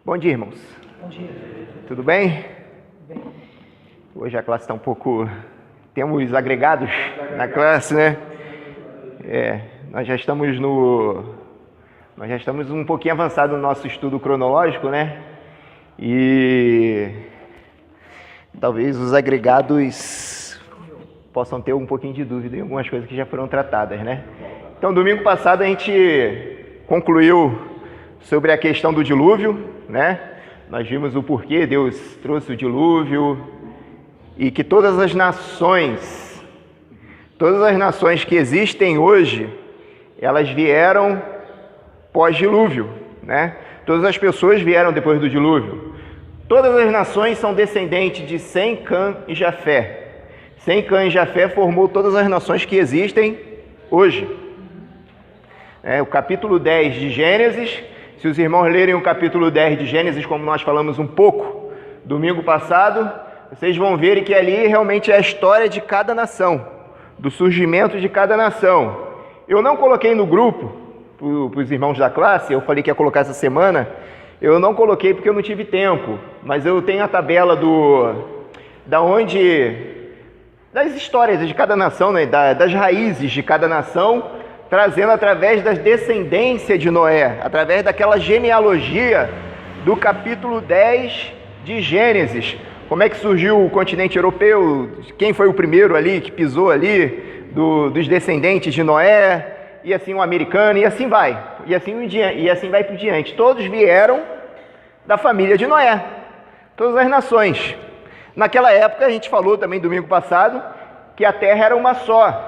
Bom dia, irmãos. Bom dia. Tudo bem? Bem. Hoje a classe está um pouco... Temos agregados na classe, né? Nós já estamos um pouquinho avançado no nosso estudo cronológico, né? E talvez os agregados possam ter um pouquinho de dúvida em algumas coisas que já foram tratadas, né? Então, domingo passado a gente concluiu sobre a questão do dilúvio, né? Nós vimos o porquê Deus trouxe o dilúvio e que todas as nações que existem hoje, elas vieram pós-dilúvio, né? Todas as pessoas vieram depois do dilúvio. Todas as nações são descendentes de Sem, Cã e Jafé. Sem, Cã e Jafé formou todas as nações que existem hoje. O capítulo 10 de Gênesis, se os irmãos lerem o capítulo 10 de Gênesis, como nós falamos um pouco domingo passado, vocês vão ver que ali realmente é a história de cada nação, do surgimento de cada nação. Eu não coloquei no grupo, para os irmãos da classe, eu falei que ia colocar essa semana, eu não coloquei porque eu não tive tempo, mas eu tenho a tabela das histórias de cada nação, né, das raízes de cada nação, trazendo através da descendência de Noé, através daquela genealogia do capítulo 10 de Gênesis. Como é que surgiu o continente europeu, quem foi o primeiro ali que pisou ali, dos descendentes de Noé, e assim o americano, e assim vai, e assim vai por diante. Todos vieram da família de Noé, todas as nações. Naquela época, a gente falou também domingo passado, que a Terra era uma só.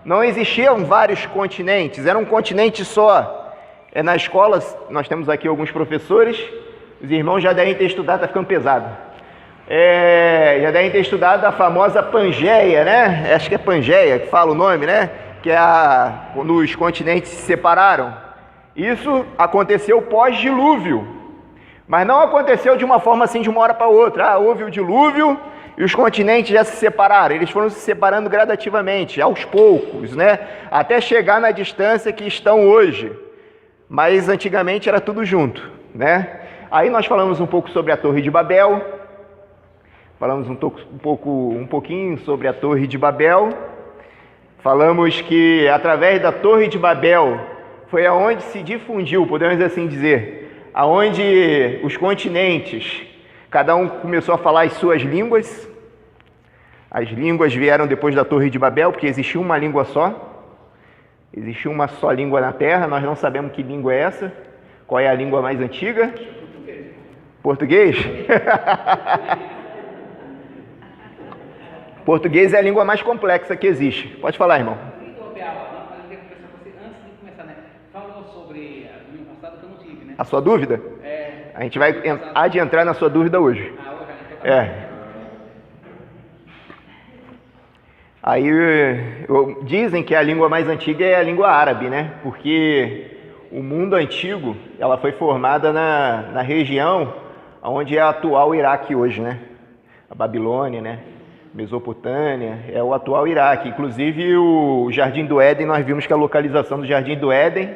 Não existiam vários continentes, era um continente só. Na escola, nós temos aqui alguns professores, os irmãos já devem ter estudado, está ficando pesado. Já devem ter estudado a famosa Pangeia, né? Acho que é Pangeia que fala o nome, né? Que é quando os continentes se separaram. Isso aconteceu pós-dilúvio, mas não aconteceu de uma forma assim de uma hora para outra. Houve o dilúvio e os continentes já se separaram. Eles foram se separando gradativamente, aos poucos, né? Até chegar na distância que estão hoje. Mas antigamente era tudo junto, né? Aí nós falamos um pouco sobre a Torre de Babel. Falamos um pouquinho sobre a Torre de Babel. Falamos que através da Torre de Babel foi aonde se difundiu, podemos assim dizer, aonde os continentes, cada um começou a falar as suas línguas. As línguas vieram depois da Torre de Babel, porque existia uma língua só. Existia uma só língua na Terra, nós não sabemos que língua é essa. Qual é a língua mais antiga? Português? Português é a língua mais complexa que existe. Pode falar, irmão. Antes de começar, né? Falou sobre a domingo passado que eu não tive, né? A sua dúvida? A gente vai entrar na sua dúvida hoje. Aí dizem que a língua mais antiga é a língua árabe, né? Porque o mundo antigo, ela foi formada na região onde é a atual Iraque hoje, né? A Babilônia, né? Mesopotâmia, é o atual Iraque. Inclusive o Jardim do Éden, nós vimos que a localização do Jardim do Éden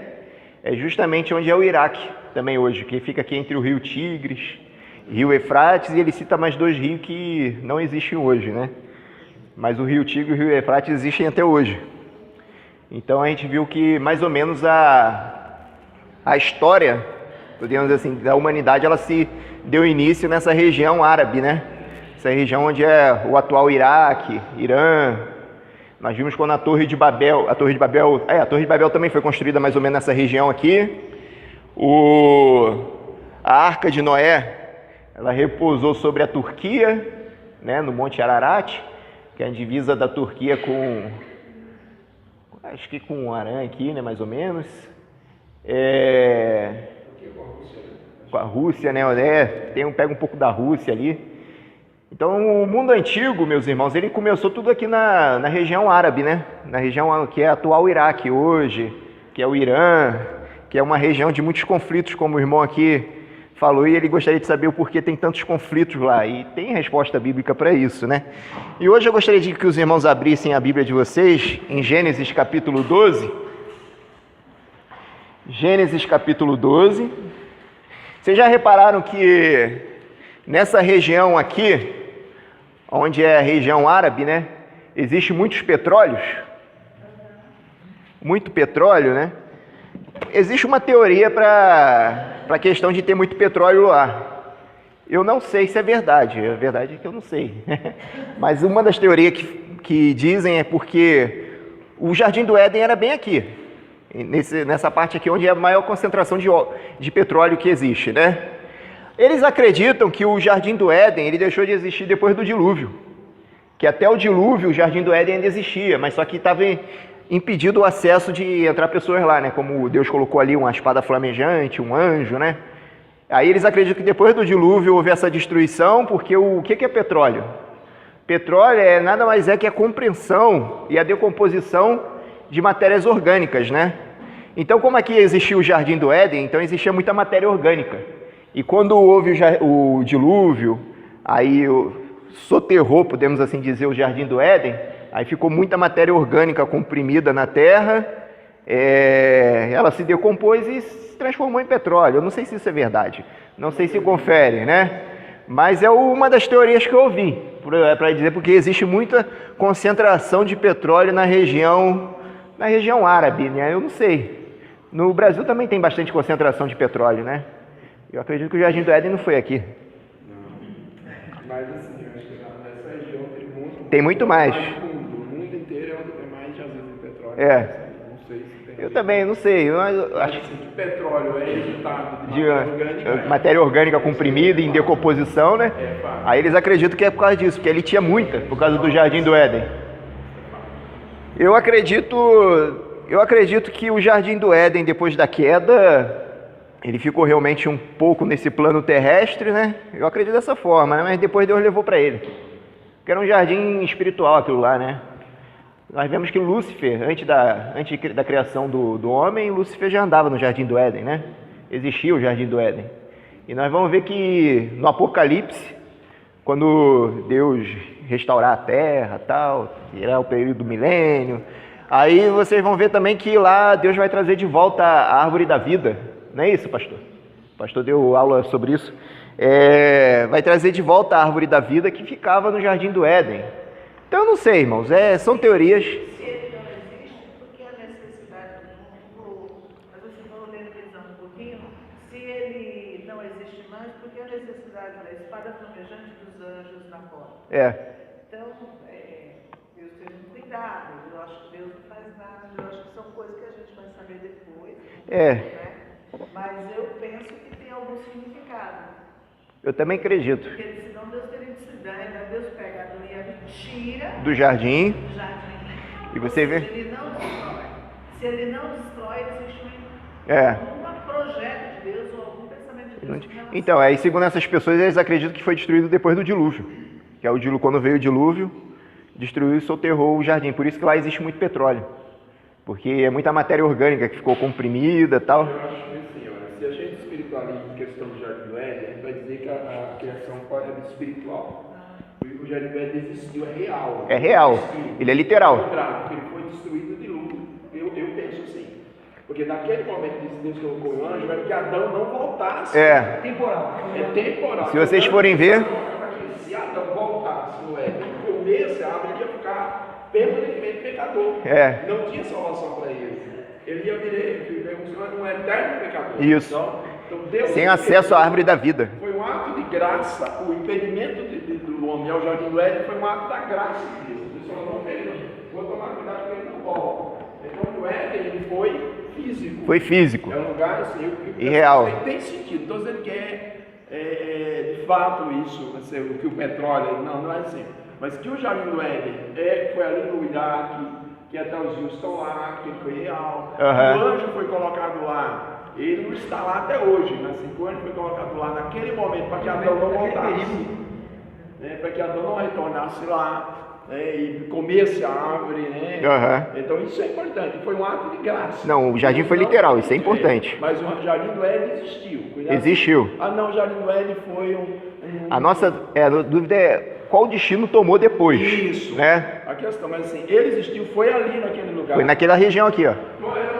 é justamente onde é o Iraque também hoje, que fica aqui entre o rio Tigres, rio Eufrates, e ele cita mais dois rios que não existem hoje, né? Mas o rio Tigre e o rio Eufrates existem até hoje. Então a gente viu que mais ou menos a história, podemos dizer assim, da humanidade, ela se deu início nessa região árabe, né? Essa região onde é o atual Iraque, Irã. Nós vimos quando a Torre de Babel também foi construída mais ou menos nessa região aqui. A Arca de Noé, ela repousou sobre a Turquia, né, no Monte Ararat, que é a divisa da Turquia acho que com o Arã aqui, né, mais ou menos. Com a Rússia, né? Pega um pouco da Rússia ali. Então, o mundo antigo, meus irmãos, ele começou tudo aqui na região árabe, né? Na região que é a atual Iraque hoje, que é o Irã, que é uma região de muitos conflitos, como o irmão aqui falou, e ele gostaria de saber o porquê tem tantos conflitos lá, e tem resposta bíblica para isso, né? E hoje eu gostaria de que os irmãos abrissem a Bíblia de vocês em Gênesis capítulo 12. Gênesis capítulo 12. Vocês já repararam que nessa região aqui, onde é a região árabe, né? Existe muitos petróleos. Muito petróleo, né? Existe uma teoria para a questão de ter muito petróleo lá. Eu não sei se é verdade. A verdade é que eu não sei. Mas uma das teorias que dizem é porque o Jardim do Éden era bem aqui. Nessa parte aqui onde é a maior concentração de petróleo que existe, né? Eles acreditam que o Jardim do Éden ele deixou de existir depois do dilúvio. Que até o dilúvio o Jardim do Éden ainda existia, mas só que estava impedido o acesso de entrar pessoas lá, né? Como Deus colocou ali uma espada flamejante, um anjo, né? Aí eles acreditam que depois do dilúvio houve essa destruição, porque o que é petróleo? Petróleo nada mais é que a compreensão e a decomposição de matérias orgânicas, né? Então, como aqui existia o Jardim do Éden, então existia muita matéria orgânica. E quando houve o dilúvio, aí soterrou, podemos assim dizer, o Jardim do Éden, aí ficou muita matéria orgânica comprimida na terra, ela se decompôs e se transformou em petróleo. Eu não sei se isso é verdade, não sei se confere, né? Mas é uma das teorias que eu ouvi, para dizer, porque existe muita concentração de petróleo na região árabe, né? Eu não sei. No Brasil também tem bastante concentração de petróleo, né? Eu acredito que o Jardim do Éden não foi aqui. Mas assim, eu acho que nessa região tem muito mais. O mundo inteiro é onde tem mais jazidas de petróleo. Não sei se tem. Eu também não sei. Eu acho assim, que petróleo é resultado de matéria orgânica comprimida em decomposição, né? Aí eles acreditam que é por causa disso, porque ele tinha muita, por causa do Jardim do Éden. Eu acredito que o Jardim do Éden, depois da queda, ele ficou realmente um pouco nesse plano terrestre, né? Eu acredito dessa forma, né? Mas depois Deus levou para ele. Porque era um jardim espiritual aquilo lá, né? Nós vemos que Lúcifer, antes da criação do homem, Lúcifer já andava no Jardim do Éden, né? Existia o Jardim do Éden. E nós vamos ver que no Apocalipse, quando Deus restaurar a terra, tal, irá o período do milênio, aí vocês vão ver também que lá Deus vai trazer de volta a árvore da vida. Não é isso, pastor? O pastor deu aula sobre isso. Vai trazer de volta a árvore da vida que ficava no Jardim do Éden. Então eu não sei, irmãos, são teorias. Se ele não existe, por que a necessidade do mundo? Mas assim, vamos organizar um pouquinho. Se ele não existe mais, por que a necessidade da espada flamejante dos anjos na porta? Então, Deus teve um cuidado. Eu acho que Deus não faz nada. Eu acho que são coisas que a gente vai saber depois. Né? Mas eu penso que tem algum significado. Eu também acredito. Porque senão Deus teria decidido, Deus pega Adão e Eva e tira do jardim. E você vê. Se ele não destrói, existe algum projeto de Deus ou algum pensamento de Deus. Então, segundo essas pessoas, eles acreditam que foi destruído depois do dilúvio. Que é o dilúvio, quando veio o dilúvio, destruiu e soterrou o jardim. Por isso que lá existe muito petróleo. Porque é muita matéria orgânica que ficou comprimida e tal. Eu acho que assim, se a gente espiritualiza a questão do Jardim do Éden, a gente vai dizer que a criação é espiritual. O Jardim do Éden existiu, é real. É real, ele é literal. Porque ele foi destruído de dilúvio. Eu penso assim. Porque naquele momento que Deus colocou o anjo, é que Adão não voltasse. É temporal. É temporal. Se vocês forem ver... Se Adão voltasse no Éden, no começo, a árvore ia ficar permanentemente pecador. Não tinha salvação para ele. Ele ia viver um eterno pecador. Isso. Então Deus, sem acesso à árvore da vida. Foi um ato de graça. O impedimento do homem ao Jardim do Éden foi um ato da graça de Deus. Ele só não fez. Vou tomar cuidado que ele não volta. Então o Éden ele foi físico. Foi físico. É um lugar assim, e real. Tem sentido. Estou dizendo que de fato isso, o que o petróleo, não é assim. Mas que o Jardim do Éden foi ali no Iraque, que até os rios estão lá, que ele foi real. O anjo foi colocado lá, ele não está lá até hoje, mas assim, o anjo foi colocado lá naquele momento para que Adão não voltasse, para que Adão não retornasse lá. E comesse a árvore, né? Então isso é importante, foi um ato de graça. Não, o jardim foi literal, isso é importante. Mas o Jardim do Éden existiu. Existiu. Não, o Jardim do Éden foi A nossa dúvida é qual destino tomou depois. Isso, né? A questão, mas assim, ele existiu, foi ali naquele lugar. Foi naquela região aqui, ó. Então era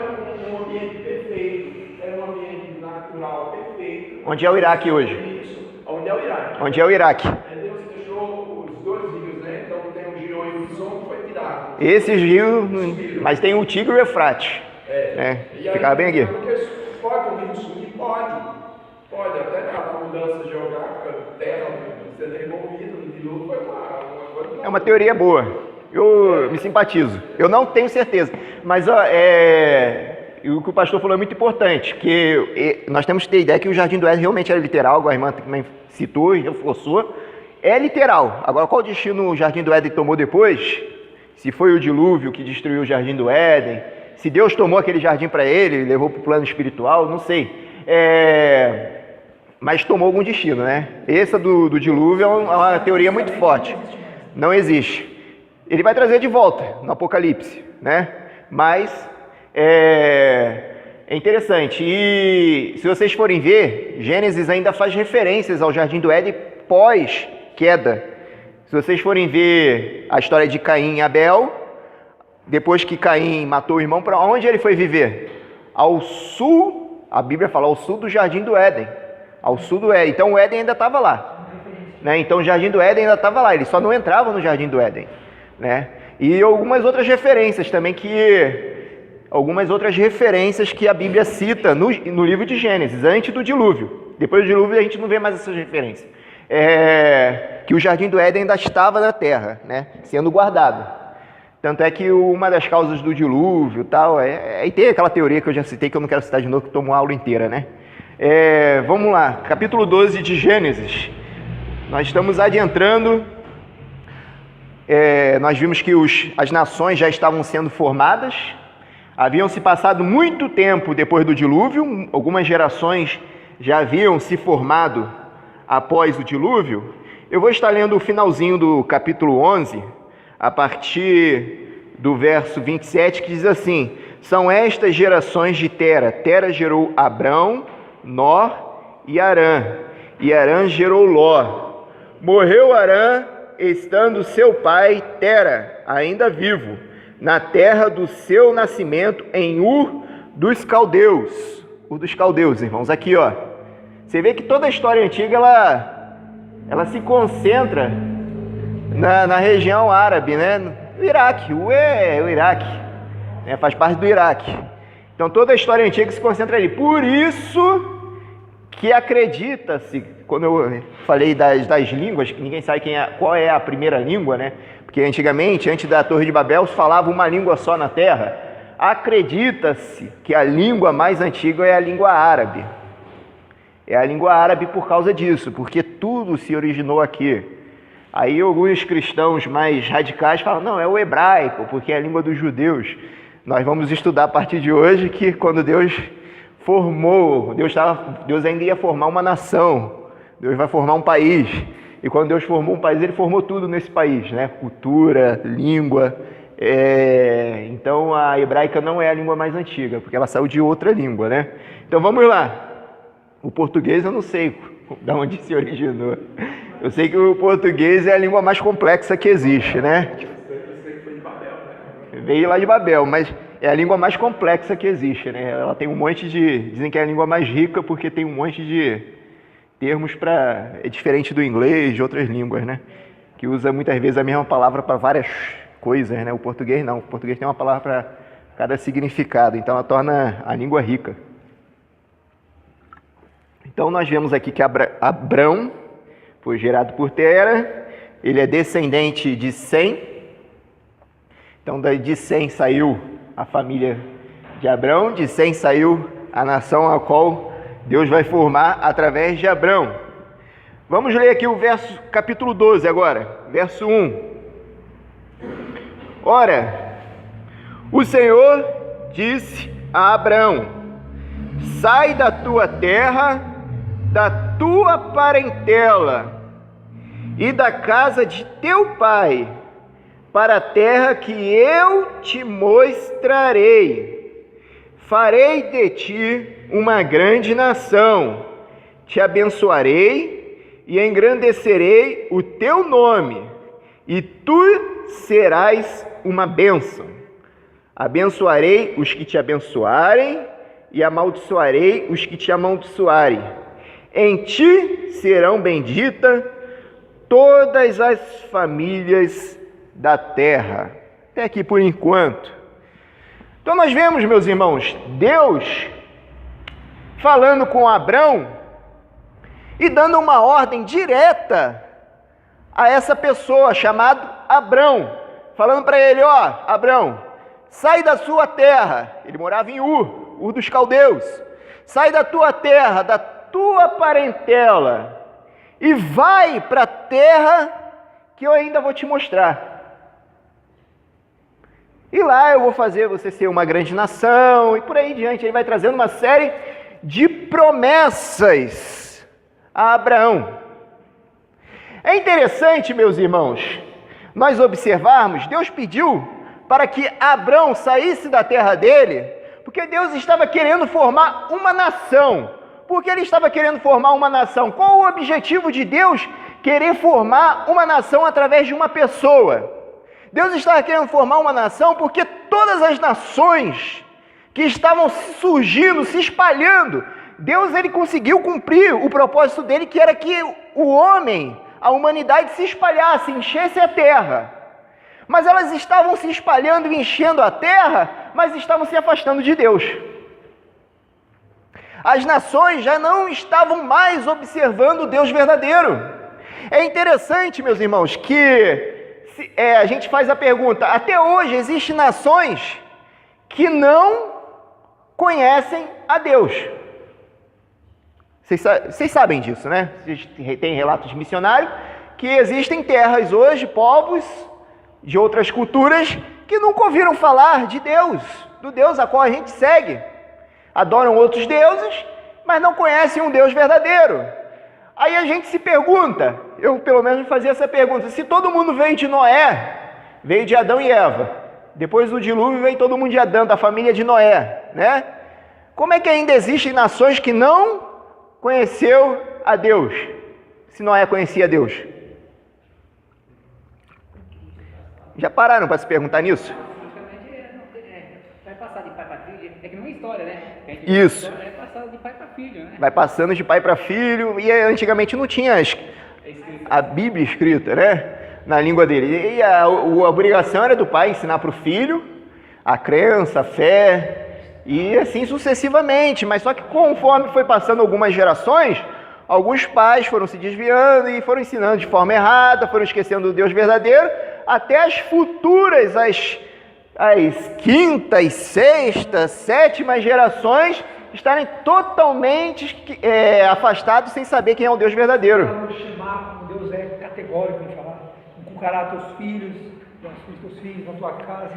um ambiente perfeito, era um ambiente natural perfeito. Onde é o Iraque hoje? Isso, onde é o Iraque. Onde é o Iraque? Deus deixou os dois rios, né? Então tem o Gihon e o Pison que foi tirado. Esses rios, mas tem o Tigre e o Eufrates. Né? Ficava bem aqui. Pode o rio subir? Pode, até a mudança geográfica, terra sendo removida no dilúvio foi uma coisa. É uma teoria boa. Eu me simpatizo. Eu não tenho certeza. Mas ó, o que o pastor falou é muito importante, que nós temos que ter ideia que o Jardim do Éden realmente era literal, a irmã também citou e reforçou. É literal. Agora, qual destino o Jardim do Éden tomou depois? Se foi o dilúvio que destruiu o Jardim do Éden, se Deus tomou aquele jardim para ele, levou para o plano espiritual, não sei. Mas tomou algum destino, né? Essa do dilúvio é uma teoria muito forte. Não existe. Ele vai trazer de volta no Apocalipse, né? Mas é interessante. E se vocês forem ver, Gênesis ainda faz referências ao Jardim do Éden pós-queda. Se vocês forem ver a história de Caim e Abel, depois que Caim matou o irmão, para onde ele foi viver? Ao sul, a Bíblia fala, ao sul do Jardim do Éden. Ao sul do Éden. Então o Éden ainda estava lá. Né? Então o Jardim do Éden ainda estava lá. Ele só não entrava no Jardim do Éden. Né? E algumas outras referências também que a Bíblia cita no livro de Gênesis, antes do dilúvio. Depois do dilúvio a gente não vê mais essas referências. Que o Jardim do Éden ainda estava na terra, né? Sendo guardado. Tanto é que uma das causas do dilúvio tal, e tem aquela teoria que eu já citei, que eu não quero citar de novo, que tomo a aula inteira, né? Vamos lá, capítulo 12 de Gênesis. Nós estamos adentrando. Nós vimos que as nações já estavam sendo formadas. Haviam se passado muito tempo depois do dilúvio. Algumas gerações já haviam se formado após o dilúvio. Eu vou estar lendo o finalzinho do capítulo 11, a partir do verso 27, que diz assim: são estas gerações de Tera. Tera gerou Abrão, Nó e Arã. E Arã gerou Ló. Morreu Arã, estando seu pai Tera ainda vivo, na terra do seu nascimento, em Ur dos Caldeus. Ur dos Caldeus, irmãos. Aqui, ó. Você vê que toda a história antiga, ela se concentra na região árabe, né? O Iraque. O Iraque. Faz parte do Iraque. Então toda a história antiga se concentra ali. Por isso que acredita-se, quando eu falei das línguas, que ninguém sabe qual é a primeira língua, né? Porque antigamente, antes da Torre de Babel, se falava uma língua só na terra. Acredita-se que a língua mais antiga é a língua árabe. É a língua árabe por causa disso, porque tudo se originou aqui. Aí alguns cristãos mais radicais falam, não, é o hebraico, porque é a língua dos judeus. Nós vamos estudar a partir de hoje que quando Deus formou, Deus ainda ia formar uma nação, Deus vai formar um país. E quando Deus formou um país, Ele formou tudo nesse país, né? Cultura, língua. Então a hebraica não é a língua mais antiga, porque ela saiu de outra língua, né? Então vamos lá. O português eu não sei de onde se originou. Eu sei que o português é a língua mais complexa que existe, né? Veio lá de Babel, mas é a língua mais complexa que existe, né? Ela tem um monte dizem que é a língua mais rica porque tem um monte de termos é diferente do inglês, de outras línguas, né? Que usa muitas vezes a mesma palavra para várias coisas, né? O português não. O português tem uma palavra para cada significado, então ela torna a língua rica. Então nós vemos aqui que Abrão foi gerado por Tera, ele é descendente de Sem. Então de Sem saiu a família de Abrão, de Sem saiu a nação a qual Deus vai formar através de Abrão. Vamos ler aqui o capítulo 12 agora, verso 1. Ora, o Senhor disse a Abrão: sai da tua terra, da tua parentela e da casa de teu pai, para a terra que eu te mostrarei. Farei de ti uma grande nação, te abençoarei e engrandecerei o teu nome, e tu serás uma bênção. Abençoarei os que te abençoarem e amaldiçoarei os que te amaldiçoarem. Em ti serão benditas todas as famílias da terra. Até aqui por enquanto. Então nós vemos, meus irmãos, Deus falando com Abrão e dando uma ordem direta a essa pessoa chamada Abrão, falando para ele: ó, Abrão, sai da sua terra. Ele morava em Ur dos caldeus. Sai da tua terra, da tua parentela, e vai para a terra que eu ainda vou te mostrar. E lá eu vou fazer você ser uma grande nação, e por aí diante. Ele vai trazendo uma série de promessas a Abraão. É interessante, meus irmãos, nós observarmos, Deus pediu para que Abrão saísse da terra dele, porque Deus estava querendo formar uma nação. Por que ele estava querendo formar uma nação? Qual o objetivo de Deus querer formar uma nação através de uma pessoa? Deus estava querendo formar uma nação porque todas as nações que estavam surgindo, se espalhando, Deus ele conseguiu cumprir o propósito dele, que era que o homem, a humanidade se espalhasse, enchesse a terra. Mas elas estavam se espalhando e enchendo a terra, mas estavam se afastando de Deus. As nações já não estavam mais observando o Deus verdadeiro. É interessante, meus irmãos, que a gente faz a pergunta: até hoje existem nações que não conhecem a Deus. Vocês sabem disso, né? Tem relatos missionários que existem terras hoje, povos de outras culturas, que nunca ouviram falar de Deus, do Deus a qual a gente segue. Adoram outros deuses, mas não conhecem um Deus verdadeiro. Aí a gente se pergunta, eu pelo menos fazia essa pergunta: se todo mundo veio de Noé, veio de Adão e Eva, depois do dilúvio veio todo mundo de Adão, da família de Noé, né? Como é que ainda existem nações que não conheceu a Deus, se Noé conhecia a Deus? Já pararam para se perguntar nisso? Vai passar de pai para filho, é que não é história, né? Isso. É passado de pai para filho, né? Vai passando de pai para filho, e antigamente não tinha a Bíblia escrita, né? Na língua dele. E a obrigação era do pai ensinar para o filho a crença, a fé, e assim sucessivamente. Mas só que conforme foi passando algumas gerações, alguns pais foram se desviando e foram ensinando de forma errada, foram esquecendo do Deus verdadeiro, até as futuras, as quintas, sextas, sétimas gerações estarem totalmente afastados sem saber quem é o Deus verdadeiro. Vamos chamar como Deus é categórico em falar, inculcará teus filhos, teus filhos na tua casa,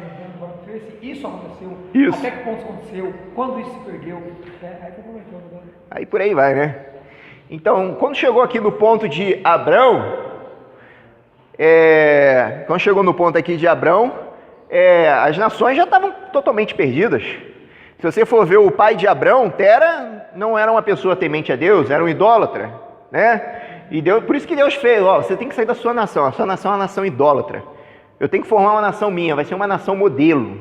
se isso aconteceu, isso. Até que ponto aconteceu, quando isso se perdeu, aí foi comentando. Aí por aí vai, né? Então, quando chegou aqui no ponto de Abrão, quando chegou no ponto aqui de Abrão, as nações já estavam totalmente perdidas. Se você for ver o pai de Abrão, Tera, não era uma pessoa temente a Deus, era um idólatra, né? E Deus, por isso que Deus fez: ó, você tem que sair da sua nação, a sua nação é uma nação idólatra. Eu tenho que formar uma nação minha, vai ser uma nação modelo,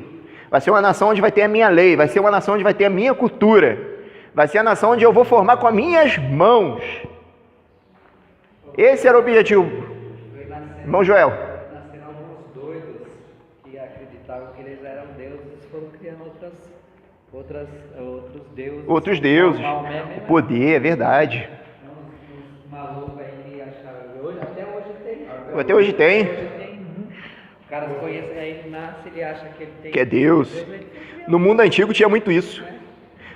vai ser uma nação onde vai ter a minha lei, vai ser uma nação onde vai ter a minha cultura, vai ser a nação onde eu vou formar com as minhas mãos. Esse era o objetivo. Irmão Joel. Nasceram alguns doidos que acreditavam que eles eram deuses e foram criando outros deuses. Outros deuses. O poder, é verdade. Uns malucos aí que acharam. Até hoje tem. Até hoje tem. O cara conhece, aí nasce, ele acha que ele tem. Que é Deus. No mundo antigo tinha muito isso.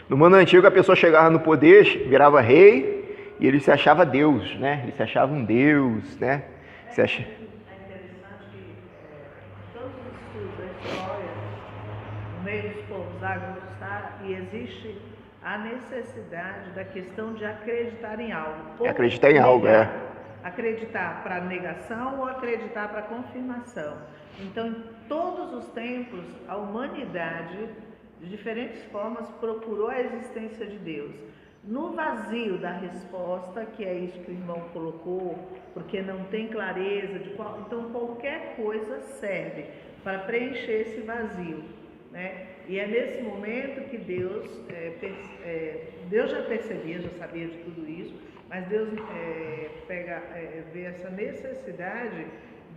No mundo antigo a pessoa chegava no poder, virava rei, e ele se achava Deus, né? Ele se achava um Deus, né? É interessante que todos os estudos da história, no meio dos povos agros está, e existe a necessidade da questão de acreditar em algo. Acreditar em algo, Acreditar para negação ou acreditar para confirmação. Então, em todos os tempos, a humanidade, de diferentes formas, procurou a existência de Deus. No vazio da resposta, que é isso que o irmão colocou, porque não tem clareza de qual, então qualquer coisa serve para preencher esse vazio, né? E é nesse momento que Deus já percebia, já sabia de tudo isso, mas Deus vê essa necessidade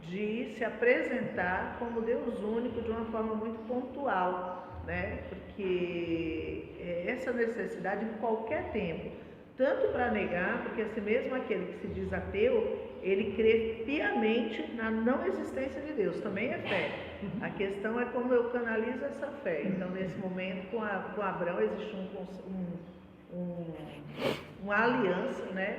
de se apresentar como Deus único de uma forma muito pontual, né? Porque essa necessidade em qualquer tempo, tanto para negar, porque assim mesmo aquele que se diz ateu, ele crê piamente na não existência de Deus, também é fé. A questão é como eu canalizo essa fé. Então, nesse momento, com Abraão, existe uma aliança, né,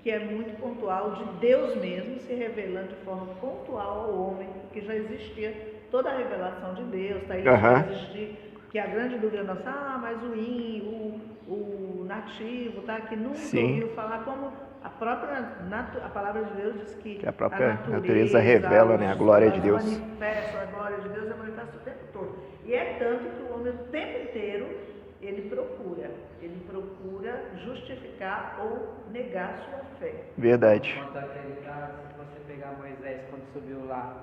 que é muito pontual, de Deus mesmo se revelando de forma pontual ao homem, porque já existia toda a revelação de Deus, tá? Isso vai existir. Que a grande dúvida nossa, mas o nativo, tá? Que nunca ouviu falar, como a palavra de Deus diz que a própria natureza revela, né, a glória de Deus. Manifesta a glória de Deus, é manifesta o tempo todo. E é tanto que o homem o tempo inteiro ele procura justificar ou negar sua fé. Verdade. Quanto àquele caso, se você pegar Moisés quando subiu lá,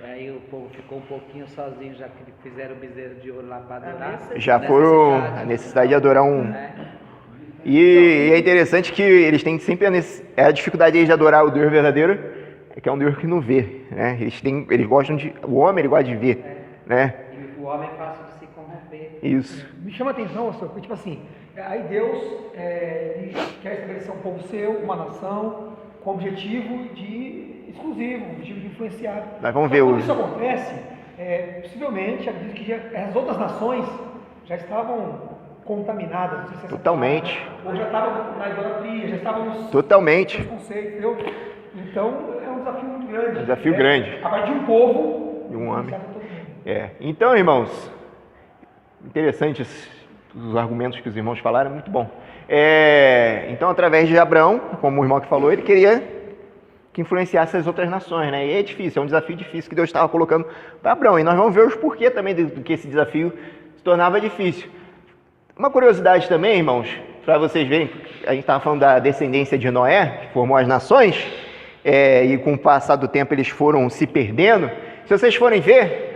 aí o povo ficou um pouquinho sozinho, já que fizeram o bezerro de ouro lá para adorar. Já foram a necessidade de adorar um. E é interessante que eles têm sempre a dificuldade de adorar o Deus verdadeiro, que é um Deus que não vê, né? Eles gostam o homem ele gosta de ver, né? E o homem é fácil de se corromper. Isso. Me chama a atenção, pastor, porque tipo assim, aí Deus ele quer estabelecer um povo seu, uma nação, com objetivo exclusivo, objetivo de influenciar. Nós vamos ver quando isso acontece, possivelmente, acredito que as outras nações já estavam contaminadas, não sei se é totalmente. Palavra, ou já estavam na idolatria, já estavam nos totalmente. conceitos, entendeu? Então é um desafio muito grande. Um desafio grande. A partir de um povo, de um homem. Então, irmãos, interessantes os argumentos que os irmãos falaram, muito bom. Então, através de Abraão, como o irmão que falou, ele queria que influenciasse as outras nações, né? E é difícil, é um desafio difícil que Deus estava colocando para Abraão. E nós vamos ver os porquê também do que esse desafio se tornava difícil. Uma curiosidade também, irmãos, para vocês verem, a gente estava falando da descendência de Noé, que formou as nações, e com o passar do tempo eles foram se perdendo. Se vocês forem ver,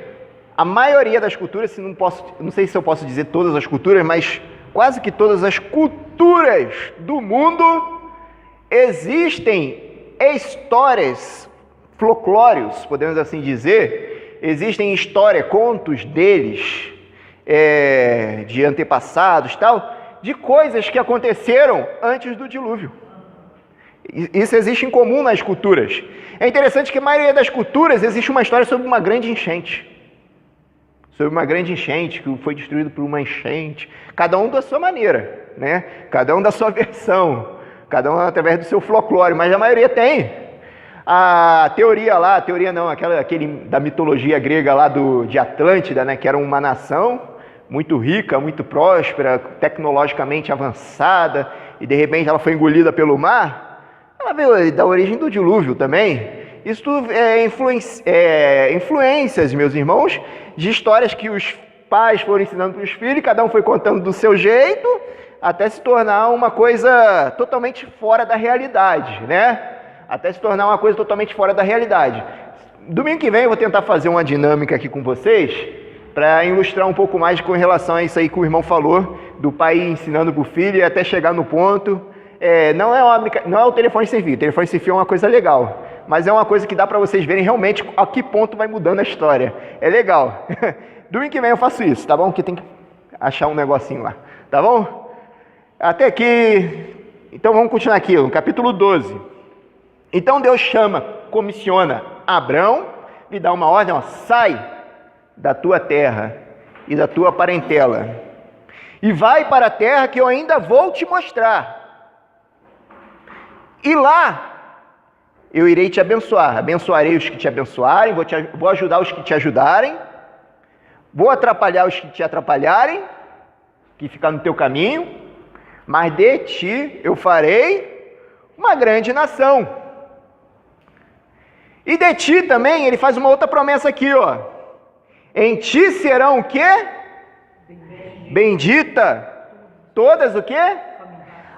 a maioria das culturas, não sei se eu posso dizer todas as culturas, mas quase que todas as culturas do mundo existem histórias, folclórios, podemos assim dizer, existem histórias, contos deles, de antepassados, tal, de coisas que aconteceram antes do dilúvio. Isso existe em comum nas culturas. É interessante que a maioria das culturas existe uma história sobre uma grande enchente. Sobre uma grande enchente, que foi destruído por uma enchente. Cada um da sua maneira, né? Cada um da sua versão. Cada um através do seu folclore, mas a maioria tem. A teoria lá, aquele da mitologia grega lá de Atlântida, né? Que era uma nação muito rica, muito próspera, tecnologicamente avançada, e de repente ela foi engolida pelo mar. Ela veio da origem do dilúvio também. Isso tudo influências, meus irmãos, de histórias que os pais foram ensinando para os filhos, cada um foi contando do seu jeito, até se tornar uma coisa totalmente fora da realidade, né? Até se tornar uma coisa totalmente fora da realidade. Domingo que vem eu vou tentar fazer uma dinâmica aqui com vocês, para ilustrar um pouco mais com relação a isso aí que o irmão falou, do pai ensinando para o filho e até chegar no ponto. Não é o telefone sem fio. O telefone sem fio é uma coisa legal, mas é uma coisa que dá para vocês verem realmente a que ponto vai mudando a história. É legal. Domingo que vem eu faço isso, tá bom? Que tem que achar um negocinho lá, tá bom? Até aqui. Então vamos continuar aqui, no capítulo 12. Então Deus comissiona Abrão, lhe dá uma ordem, sai da tua terra e da tua parentela, e vai para a terra que eu ainda vou te mostrar. E lá eu irei te abençoar. Abençoarei os que te abençoarem, vou ajudar os que te ajudarem, vou atrapalhar os que te atrapalharem, que ficar no teu caminho, mas de ti eu farei uma grande nação. E de ti também, ele faz uma outra promessa aqui, ó. Em ti serão o quê? Bendita todas o quê?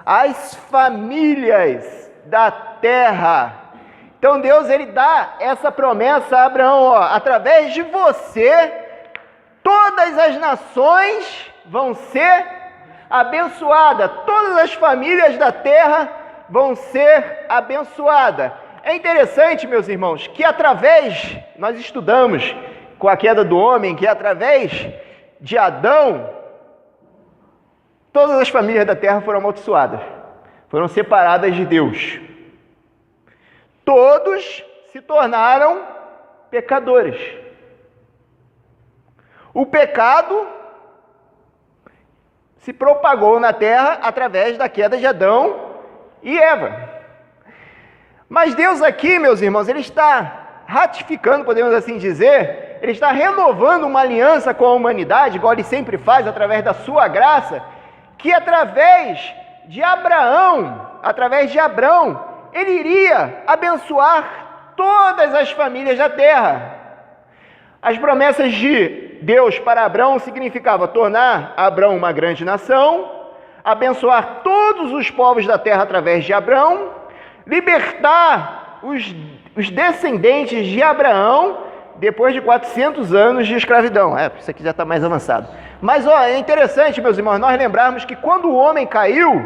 As famílias da terra. Então Deus, ele dá essa promessa a Abraão, ó, através de você, todas as nações vão ser abençoadas, todas as famílias da terra vão ser abençoadas. É interessante, meus irmãos, que nós estudamos com a queda do homem, que através de Adão, todas as famílias da terra foram amaldiçoadas, foram separadas de Deus. Todos se tornaram pecadores. O pecado se propagou na terra através da queda de Adão e Eva. Mas Deus aqui, meus irmãos, Ele está ratificando, podemos assim dizer, Ele está renovando uma aliança com a humanidade, igual Ele sempre faz, através da sua graça, que através de Abraão, Ele iria abençoar todas as famílias da terra. As promessas de Deus para Abraão significava tornar Abraão uma grande nação, abençoar todos os povos da terra através de Abraão, libertar os descendentes de Abraão depois de 400 anos de escravidão. Isso aqui já está mais avançado. Mas é interessante, meus irmãos, nós lembrarmos que quando o homem caiu,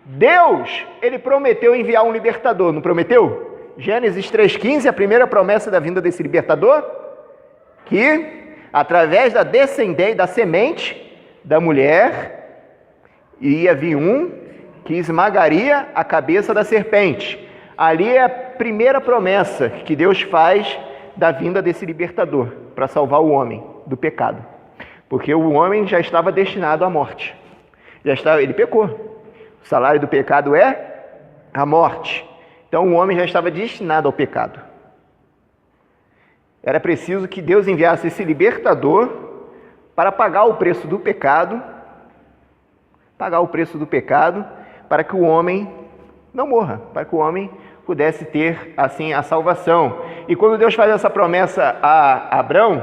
Deus, Ele prometeu enviar um libertador, não prometeu? Gênesis 3,15, a primeira promessa da vinda desse libertador, que através da descendente, da semente da mulher, iria vir um que esmagaria a cabeça da serpente. Ali é a primeira promessa que Deus faz da vinda desse libertador, para salvar o homem do pecado. Porque o homem já estava destinado à morte. Ele pecou. O salário do pecado é a morte. Então o homem já estava destinado ao pecado. Era preciso que Deus enviasse esse libertador para pagar o preço do pecado, para que o homem não morra, para que o homem pudesse ter, assim, a salvação. E quando Deus faz essa promessa a Abrão,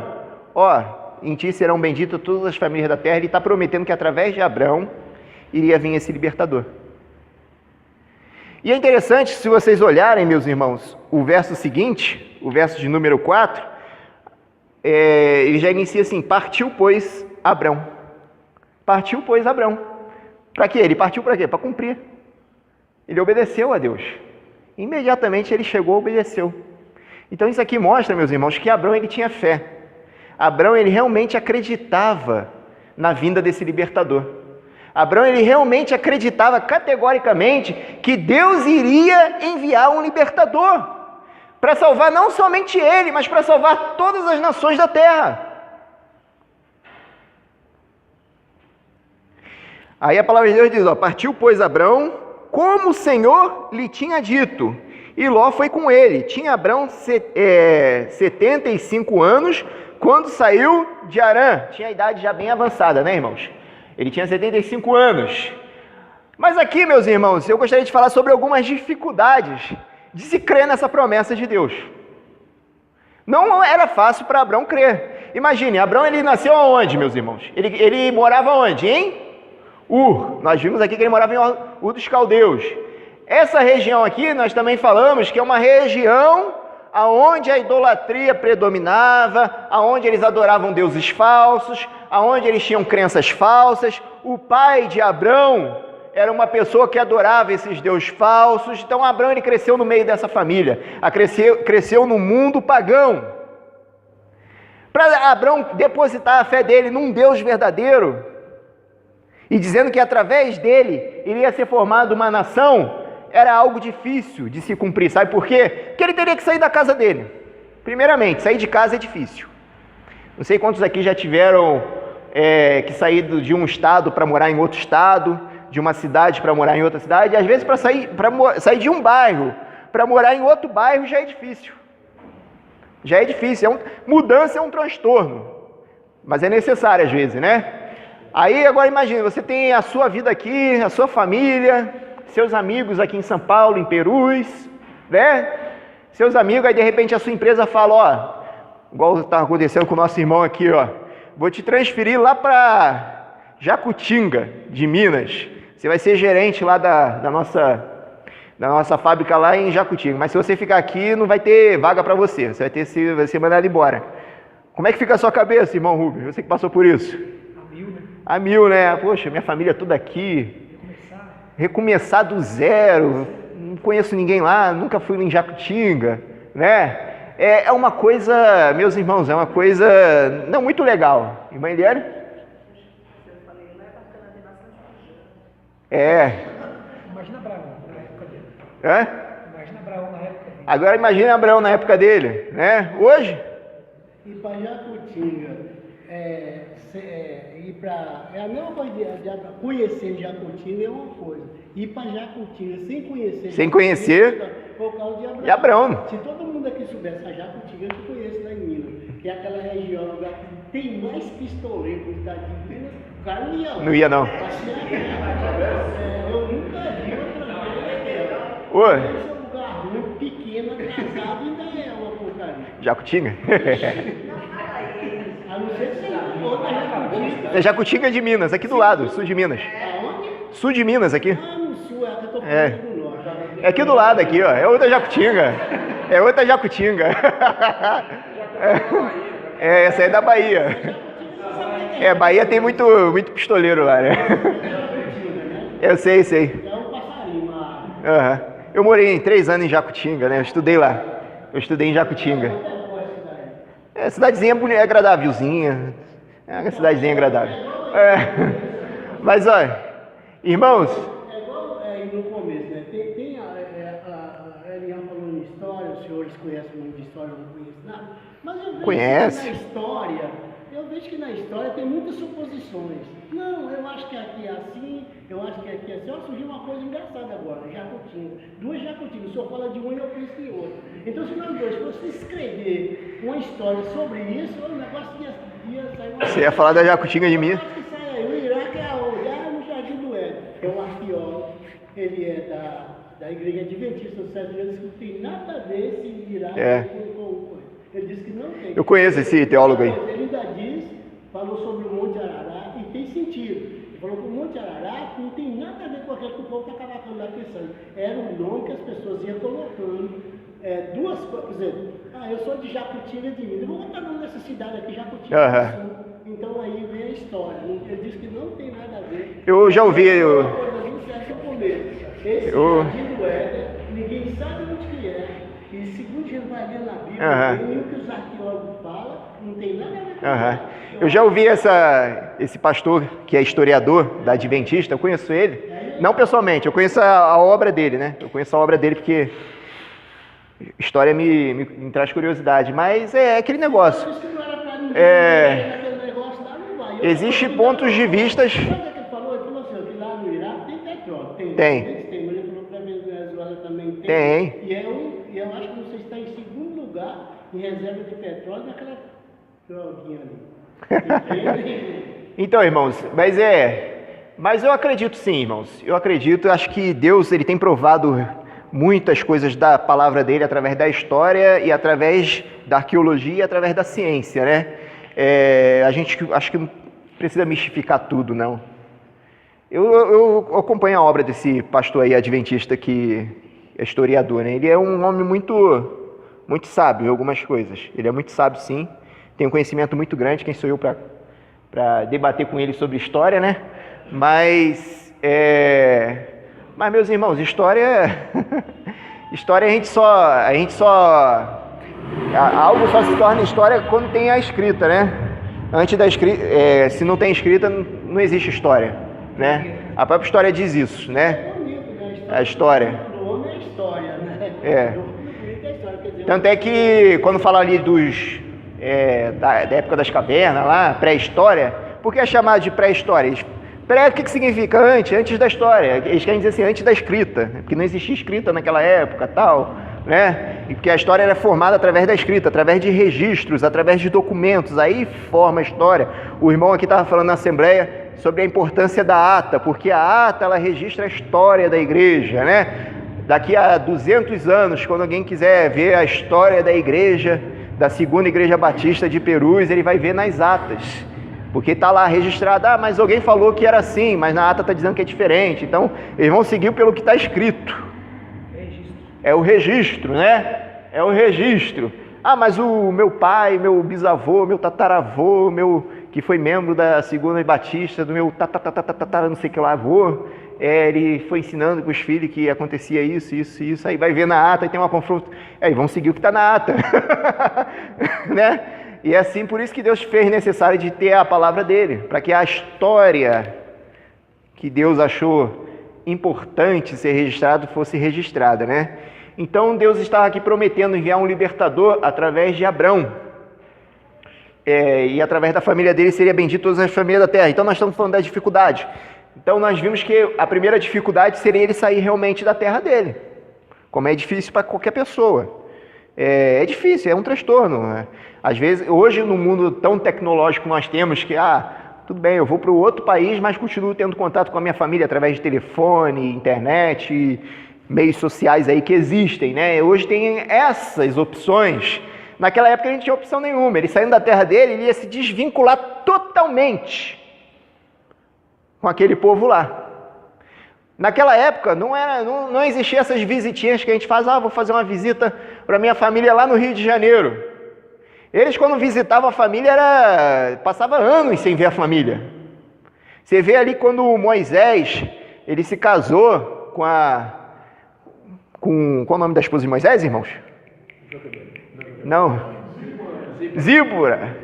em ti serão benditas todas as famílias da terra, Ele está prometendo que através de Abrão iria vir esse libertador. E é interessante, se vocês olharem, meus irmãos, o verso seguinte, o verso de número 4, ele já inicia assim: partiu, pois, Abrão. Partiu, pois, Abrão. Para quê? Ele partiu para quê? Para cumprir. Ele obedeceu a Deus. Imediatamente ele chegou, obedeceu. Então isso aqui mostra, meus irmãos, que Abrão, ele tinha fé. Abrão, ele realmente acreditava na vinda desse libertador. Abrão, ele realmente acreditava categoricamente que Deus iria enviar um libertador para salvar não somente ele, mas para salvar todas as nações da terra. Aí a palavra de Deus diz, partiu, pois, Abrão, como o Senhor lhe tinha dito, e Ló foi com ele. Tinha Abrão 75 anos quando saiu de Harã. Tinha a idade já bem avançada, né, irmãos? Ele tinha 75 anos. Mas aqui, meus irmãos, eu gostaria de falar sobre algumas dificuldades de se crer nessa promessa de Deus. Não era fácil para Abrão crer. Imagine, Abrão, ele nasceu aonde, meus irmãos? Ele morava onde, hein? Ur. Nós vimos aqui que ele morava em Ur dos Caldeus. Essa região aqui, nós também falamos que é uma região aonde a idolatria predominava, aonde eles adoravam deuses falsos, aonde eles tinham crenças falsas. O pai de Abrão era uma pessoa que adorava esses deuses falsos. Então Abrão, ele cresceu no meio dessa família, cresceu no mundo pagão. Para Abrão depositar a fé dele num Deus verdadeiro, e dizendo que através dele iria ser formada uma nação, era algo difícil de se cumprir. Sabe por quê? Porque ele teria que sair da casa dele. Primeiramente, sair de casa é difícil. Não sei quantos aqui já tiveram que sair de um estado para morar em outro estado, de uma cidade para morar em outra cidade. E às vezes para sair de um bairro para morar em outro bairro já é difícil. Já é difícil. Mudança é um transtorno, mas é necessário às vezes, né? Aí agora imagine, você tem a sua vida aqui, a sua família, seus amigos aqui em São Paulo, em Perus, né? Seus amigos, aí de repente a sua empresa fala, igual está acontecendo com o nosso irmão aqui, vou te transferir lá para Jacutinga, de Minas. Você vai ser gerente lá da nossa fábrica lá em Jacutinga, mas se você ficar aqui não vai ter vaga para você, vai ser mandado embora. Como é que fica a sua cabeça, irmão Rubens? Você que passou por isso? A mil, né? Poxa, minha família toda aqui. Recomeçar do zero. conheço ninguém lá, nunca fui em Jacutinga, né? É uma coisa, meus irmãos, é uma coisa não muito legal. Irmã Eliane? Eu falei, lá é bacana, tem bastante gente. É. Imagina Abraão na época dele. Hã? Imagina Abraão na época dele. Agora imagine Abraão na época dele, né? Hoje? E para Jacutinga, ir para. É a mesma coisa de conhecer Jacutinga é uma coisa. Ir para Jacutinga sem conhecer. Sem conhecer. Por causa de Abraão. De Abraão. Se todo mundo aqui soubesse a Jacutinga, eu te conheço lá em Minas, que é aquela região lugar que tem mais pistoleiro no estado de Minas, o cara não ia lá. Não ia, não. Eu nunca vi outra coisa daquela. Oi. Esse é um lugar ruim, pequeno, atrasado, ainda é uma porcaria. Jacutinga? A não ser que você for na Jacutinga. É Jacutinga de Minas, aqui do lado, sul de Minas. Aonde? Sul de Minas aqui. Ah, no sul, é que eu tô falando É. do norte. É aqui do lado, aqui, ó. É outra Jacutinga. É outra Jacutinga. É, essa aí é da Bahia. É, Bahia tem muito pistoleiro lá, né? Eu sei. É um passarinho, uma ave. Aham. Eu morei 3 anos em Jacutinga, né? Eu estudei lá. Eu estudei em Jacutinga. É, cidadezinha bonita, agradávelzinha. É uma cidadezinha agradável. É. Mas, olha, irmãos, É igual no começo, né? Tem a Eliane falando em história, os senhores conhecem muito de história, eu não conheço nada. Mas eu vejo Conhece. que na história, tem muitas suposições. Não, eu acho que aqui é assim, eu acho que aqui é assim. Ó, surgiu uma coisa engraçada agora, Jacutinga. 2 Jacutingas, o senhor fala de uma e eu penso em outra. Então, se nós dois fossemos escrever uma história sobre isso, o negócio ia sair uma... você ia falar da Jacutinga de Minas. Eu acho que sai aí. O Iraque é olhar no Jardim do Éden. É um arqueólogo, ele é da Igreja Adventista dos Sétimos Dias, que não tem nada a ver esse Iraque com ele disse que não tem. Eu conheço esse teólogo aí. Ele ainda falou sobre o Monte Ararat e tem sentido. Ele falou que o Monte Ararat não tem nada a ver com aquilo que o povo está cavacando lá pensando. Era um nome que as pessoas iam colocando. Duas coisas, por exemplo, eu sou de Jacutinga de Minas, eu vou botar nome dessa cidade aqui, Jacutinga do Sul. Então aí vem a história. Ele disse que não tem nada a ver. Eu já ouvi. Uma coisa muito séria no começo. Esse Jardim do Éden, ninguém sabe onde que é. E segundo a gente vai ler na Bíblia, o que os arqueólogos falam, não tem nada a ver com isso. Eu já ouvi esse pastor que é historiador da Adventista, eu conheço ele, não pessoalmente, eu conheço a obra dele, né? Eu conheço a obra dele porque história me traz curiosidade, mas é aquele negócio. Existe pontos de vistas. Sabe o que ele falou? Ele falou assim, que lá no Iraque tem petróleo. Tem. Mas ele falou que na Venezuela também tem. Tem. E eu acho que você está em segundo lugar em reserva de petróleo naquela droguinha ali. Então, irmãos, mas eu acredito sim, irmãos. Eu acredito, acho que Deus ele tem provado muitas coisas da palavra dele através da história e através da arqueologia e através da ciência, né? A gente acho que não precisa mistificar tudo, não. Eu acompanho a obra desse pastor aí adventista que é historiador, né? Ele é um homem muito sábio em algumas coisas. Ele é muito sábio, sim. Tem um conhecimento muito grande. Quem sou eu para debater com ele sobre história, né? Mas meus irmãos, história a gente só algo só se torna história quando tem a escrita, né? Antes da escrita, se não tem escrita, não existe história, né? A própria história diz isso, né? A história. O homem é a história, né? Tanto é que quando fala ali da época das cavernas lá, pré-história, por que é chamado de pré-história? O que significa antes da história? Eles querem dizer assim, antes da escrita, porque não existia escrita naquela época, tal, né? E porque a história era formada através da escrita, através de registros, através de documentos, aí forma a história. O irmão aqui estava falando na Assembleia sobre a importância da ata, porque a ata, ela registra a história da igreja, né? Daqui a 200 anos, quando alguém quiser ver a história da igreja, da Segunda Igreja Batista de Perus, ele vai ver nas atas. Porque está lá registrado, mas alguém falou que era assim, mas na ata está dizendo que é diferente. Então, eles vão seguir pelo que está escrito. É o registro, né? É o registro. Mas o meu pai, meu bisavô, meu tataravô, que foi membro da Segunda Batista, do meu não sei que lá avô, ele foi ensinando para os filhos que acontecia isso, isso, isso, aí vai ver na ata e tem uma confronto, aí vamos seguir o que está na ata, né? E é assim, por isso que Deus fez necessário de ter a palavra dele, para que a história que Deus achou importante ser registrado fosse registrada, né? Então Deus estava aqui prometendo enviar um libertador através de Abrão, e através da família dele seria bendito todas as famílias da terra. Então nós estamos falando da dificuldade. Então nós vimos que a primeira dificuldade seria ele sair realmente da terra dele, como é difícil para qualquer pessoa. É difícil, é um transtorno, né? Às vezes, hoje no mundo tão tecnológico nós temos que, tudo bem, eu vou para outro país, mas continuo tendo contato com a minha família através de telefone, internet, meios sociais aí que existem, né? Hoje tem essas opções. Naquela época a gente não tinha opção nenhuma. Ele saindo da terra dele, ele ia se desvincular totalmente com aquele povo lá. Naquela época não existia essas visitinhas que a gente faz, vou fazer uma visita para minha família lá no Rio de Janeiro. Eles, quando visitavam a família, passava anos sem ver a família. Você vê ali quando Moisés, ele se casou com qual é o nome da esposa de Moisés, irmãos? Não. Zípora.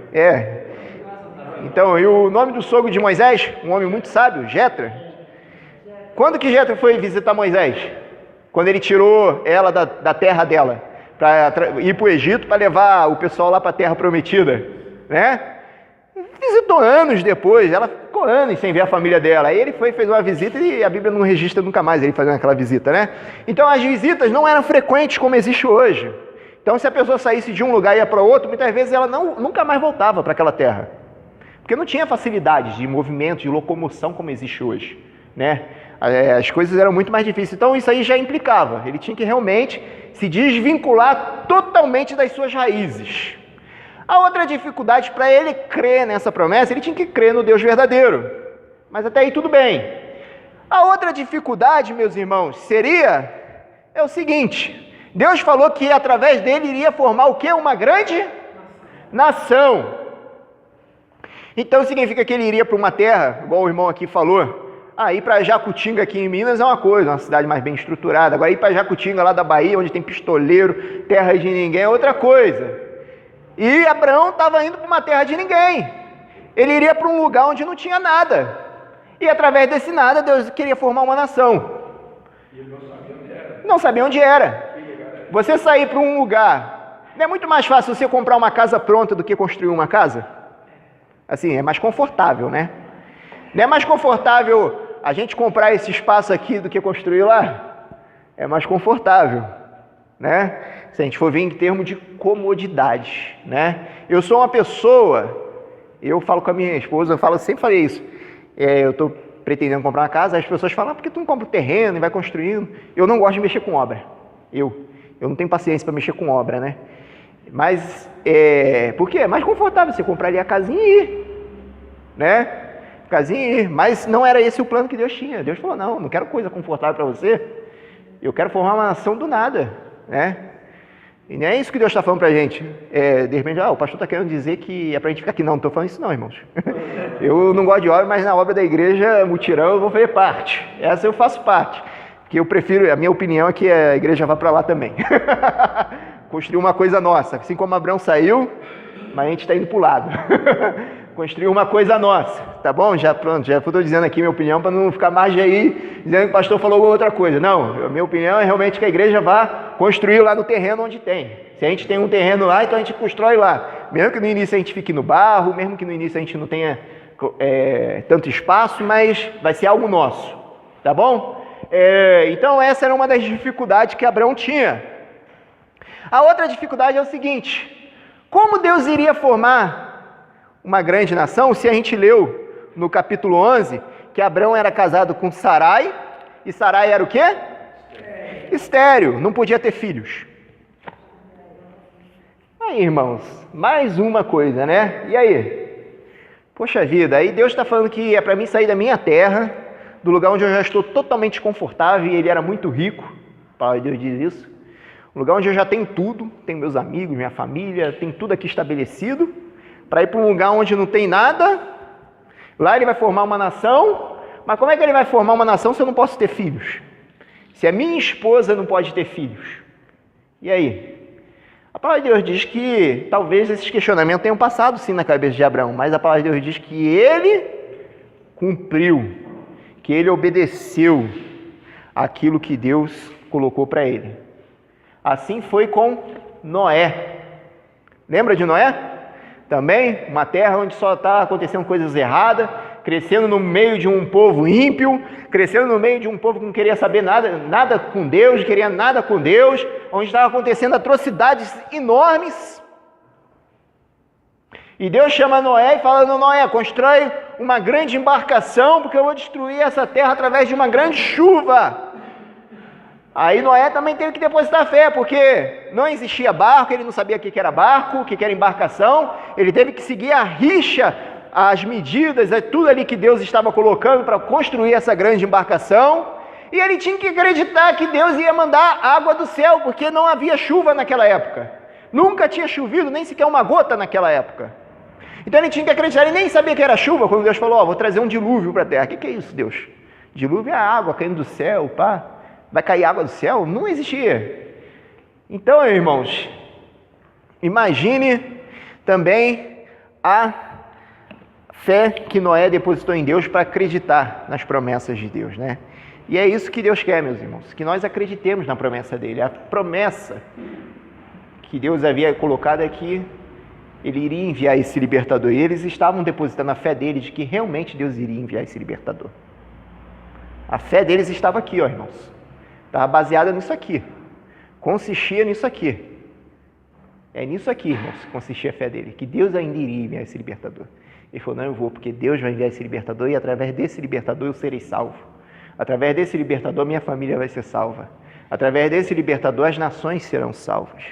Então, e o nome do sogro de Moisés, um homem muito sábio, Jetro. Quando que Jetro foi visitar Moisés? Quando ele tirou ela da terra dela, para ir para o Egito, para levar o pessoal lá para a terra prometida, né? Visitou anos depois, ela ficou anos sem ver a família dela. Aí ele fez uma visita e a Bíblia não registra nunca mais ele fazendo aquela visita, né? Então as visitas não eram frequentes como existe hoje. Então se a pessoa saísse de um lugar e ia para outro, muitas vezes ela nunca mais voltava para aquela terra. Porque não tinha facilidade de movimento, de locomoção como existe hoje, né? As coisas eram muito mais difíceis. Então isso aí já implicava, ele tinha que realmente se desvincular totalmente das suas raízes. A outra dificuldade para ele crer nessa promessa, ele tinha que crer no Deus verdadeiro. Mas até aí tudo bem. A outra dificuldade, meus irmãos, é o seguinte: Deus falou que através dele iria formar o quê? Uma grande nação. Então significa que ele iria para uma terra, igual o irmão aqui falou. Ir para Jacutinga aqui em Minas é uma coisa, uma cidade mais bem estruturada. Agora ir para Jacutinga lá da Bahia, onde tem pistoleiro, terra de ninguém, é outra coisa. E Abraão estava indo para uma terra de ninguém. Ele iria para um lugar onde não tinha nada. E através desse nada, Deus queria formar uma nação. E ele não sabia onde era. Você sair para um lugar, não é muito mais fácil você comprar uma casa pronta do que construir uma casa? Assim, é mais confortável, né? Não é mais confortável a gente comprar esse espaço aqui do que construir lá? É mais confortável, né? Se a gente for ver em termos de comodidade, né? Eu sou uma pessoa, eu falo com a minha esposa, sempre falei isso, eu estou pretendendo comprar uma casa, as pessoas falam, por que tu não compra o terreno e vai construindo? Eu não gosto de mexer com obra, eu não tenho paciência para mexer com obra, né? Mas, por quê? É mais confortável você comprar ali a casinha e ir, né? Casinha e ir. Mas não era esse o plano que Deus tinha. Deus falou, não quero coisa confortável para você, eu quero formar uma nação do nada, né? E não é isso que Deus está falando para a gente. De repente, o pastor está querendo dizer que é para a gente ficar aqui. Não estou falando isso não, irmãos. Eu não gosto de obra, mas na obra da igreja, mutirão, eu vou fazer parte. Essa eu faço parte. Porque eu prefiro, a minha opinião é que a igreja vá para lá também. Construir uma coisa nossa. Assim como Abraão saiu, mas a gente está indo para o lado. Construir uma coisa nossa, tá bom? Já estou dizendo aqui minha opinião para não ficar mais aí dizendo que o pastor falou outra coisa. Não, a minha opinião é realmente que a igreja vá construir lá no terreno onde tem. Se a gente tem um terreno lá, então a gente constrói lá. Mesmo que no início a gente fique no barro, mesmo que no início a gente não tenha tanto espaço, mas vai ser algo nosso, tá bom? Então essa era uma das dificuldades que Abraão tinha. A outra dificuldade é o seguinte: como Deus iria formar uma grande nação, se a gente leu no capítulo 11 que Abraão era casado com Sarai, e Sarai era o quê? Estéril, não podia ter filhos. Aí, irmãos, mais uma coisa, né? E aí? Poxa vida, aí Deus está falando que é para mim sair da minha terra, do lugar onde eu já estou totalmente confortável, e ele era muito rico, a palavra de Deus diz isso, um lugar onde eu já tenho tudo, tenho meus amigos, minha família, tenho tudo aqui estabelecido, para ir para um lugar onde não tem nada. Lá ele vai formar uma nação, mas como é que ele vai formar uma nação se eu não posso ter filhos? Se a minha esposa não pode ter filhos? E aí? A palavra de Deus diz que talvez esses questionamentos tenham passado sim na cabeça de Abraão, mas a palavra de Deus diz que ele cumpriu, que ele obedeceu aquilo que Deus colocou para ele. Assim foi com Noé. Lembra de Noé? Também uma terra onde só está acontecendo coisas erradas, crescendo no meio de um povo ímpio, crescendo no meio de um povo que não queria saber nada com Deus, queria nada com Deus, onde estavam acontecendo atrocidades enormes. E Deus chama Noé e fala: Noé, constrói uma grande embarcação, porque eu vou destruir essa terra através de uma grande chuva. Aí Noé também teve que depositar fé, porque não existia barco, ele não sabia o que era barco, o que era embarcação, ele teve que seguir a rixa, as medidas, tudo ali que Deus estava colocando para construir essa grande embarcação, e ele tinha que acreditar que Deus ia mandar água do céu, porque não havia chuva naquela época, nunca tinha chovido nem sequer uma gota naquela época. Então ele tinha que acreditar, ele nem sabia que era chuva, quando Deus falou: vou trazer um dilúvio para a terra. O que é isso, Deus? Dilúvio é a água caindo do céu, pá. Vai cair água do céu? Não existia. Então, irmãos, imagine também a fé que Noé depositou em Deus para acreditar nas promessas de Deus, né? E é isso que Deus quer, meus irmãos, que nós acreditemos na promessa dele. A promessa que Deus havia colocado é que ele iria enviar esse libertador. E eles estavam depositando a fé deles de que realmente Deus iria enviar esse libertador. A fé deles estava aqui, ó, irmãos. Estava baseada nisso aqui. Consistia nisso aqui. É nisso aqui, irmãos, que consistia a fé dele. Que Deus ainda iria enviar esse libertador. Ele falou: não, eu vou, porque Deus vai enviar esse libertador e através desse libertador eu serei salvo. Através desse libertador minha família vai ser salva. Através desse libertador as nações serão salvas.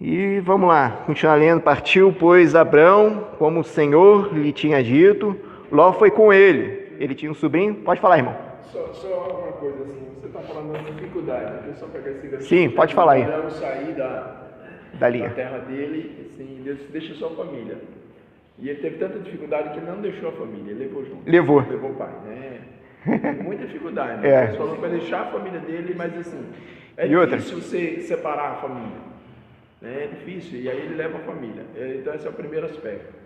E vamos lá, continuar lendo. Partiu, pois, Abrão, como o Senhor lhe tinha dito. Ló foi com ele. Ele tinha um sobrinho. Pode falar, irmão. Só uma coisa assim, você está falando da dificuldade, eu só pegar esse versículo. Sim, pode falar aí. Abraão sair da terra dele, assim, Deus deixa sua família. E ele teve tanta dificuldade que ele não deixou a família, ele levou junto. Levou o pai, né? Muita dificuldade, né? Deus falou para deixar a família dele, mas assim, é difícil você separar a família. Né? É difícil, e aí ele leva a família. Então esse é o primeiro aspecto.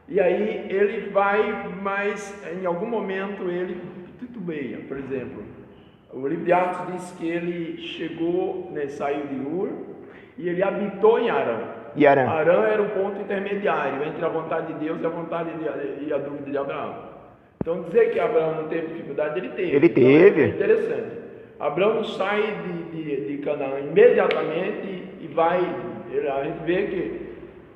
E aí ele vai, mas em algum momento ele titubeia. Por exemplo, o livro de Atos diz que ele chegou, né, saiu de Ur e ele habitou em Arã. E Arã. Arã era um ponto intermediário entre a vontade de Deus e a vontade e a dúvida de Abraão. Então dizer que Abraão não teve dificuldade, ele teve. Ele teve. É interessante. Abraão sai de Canaã imediatamente e vai. A gente vê que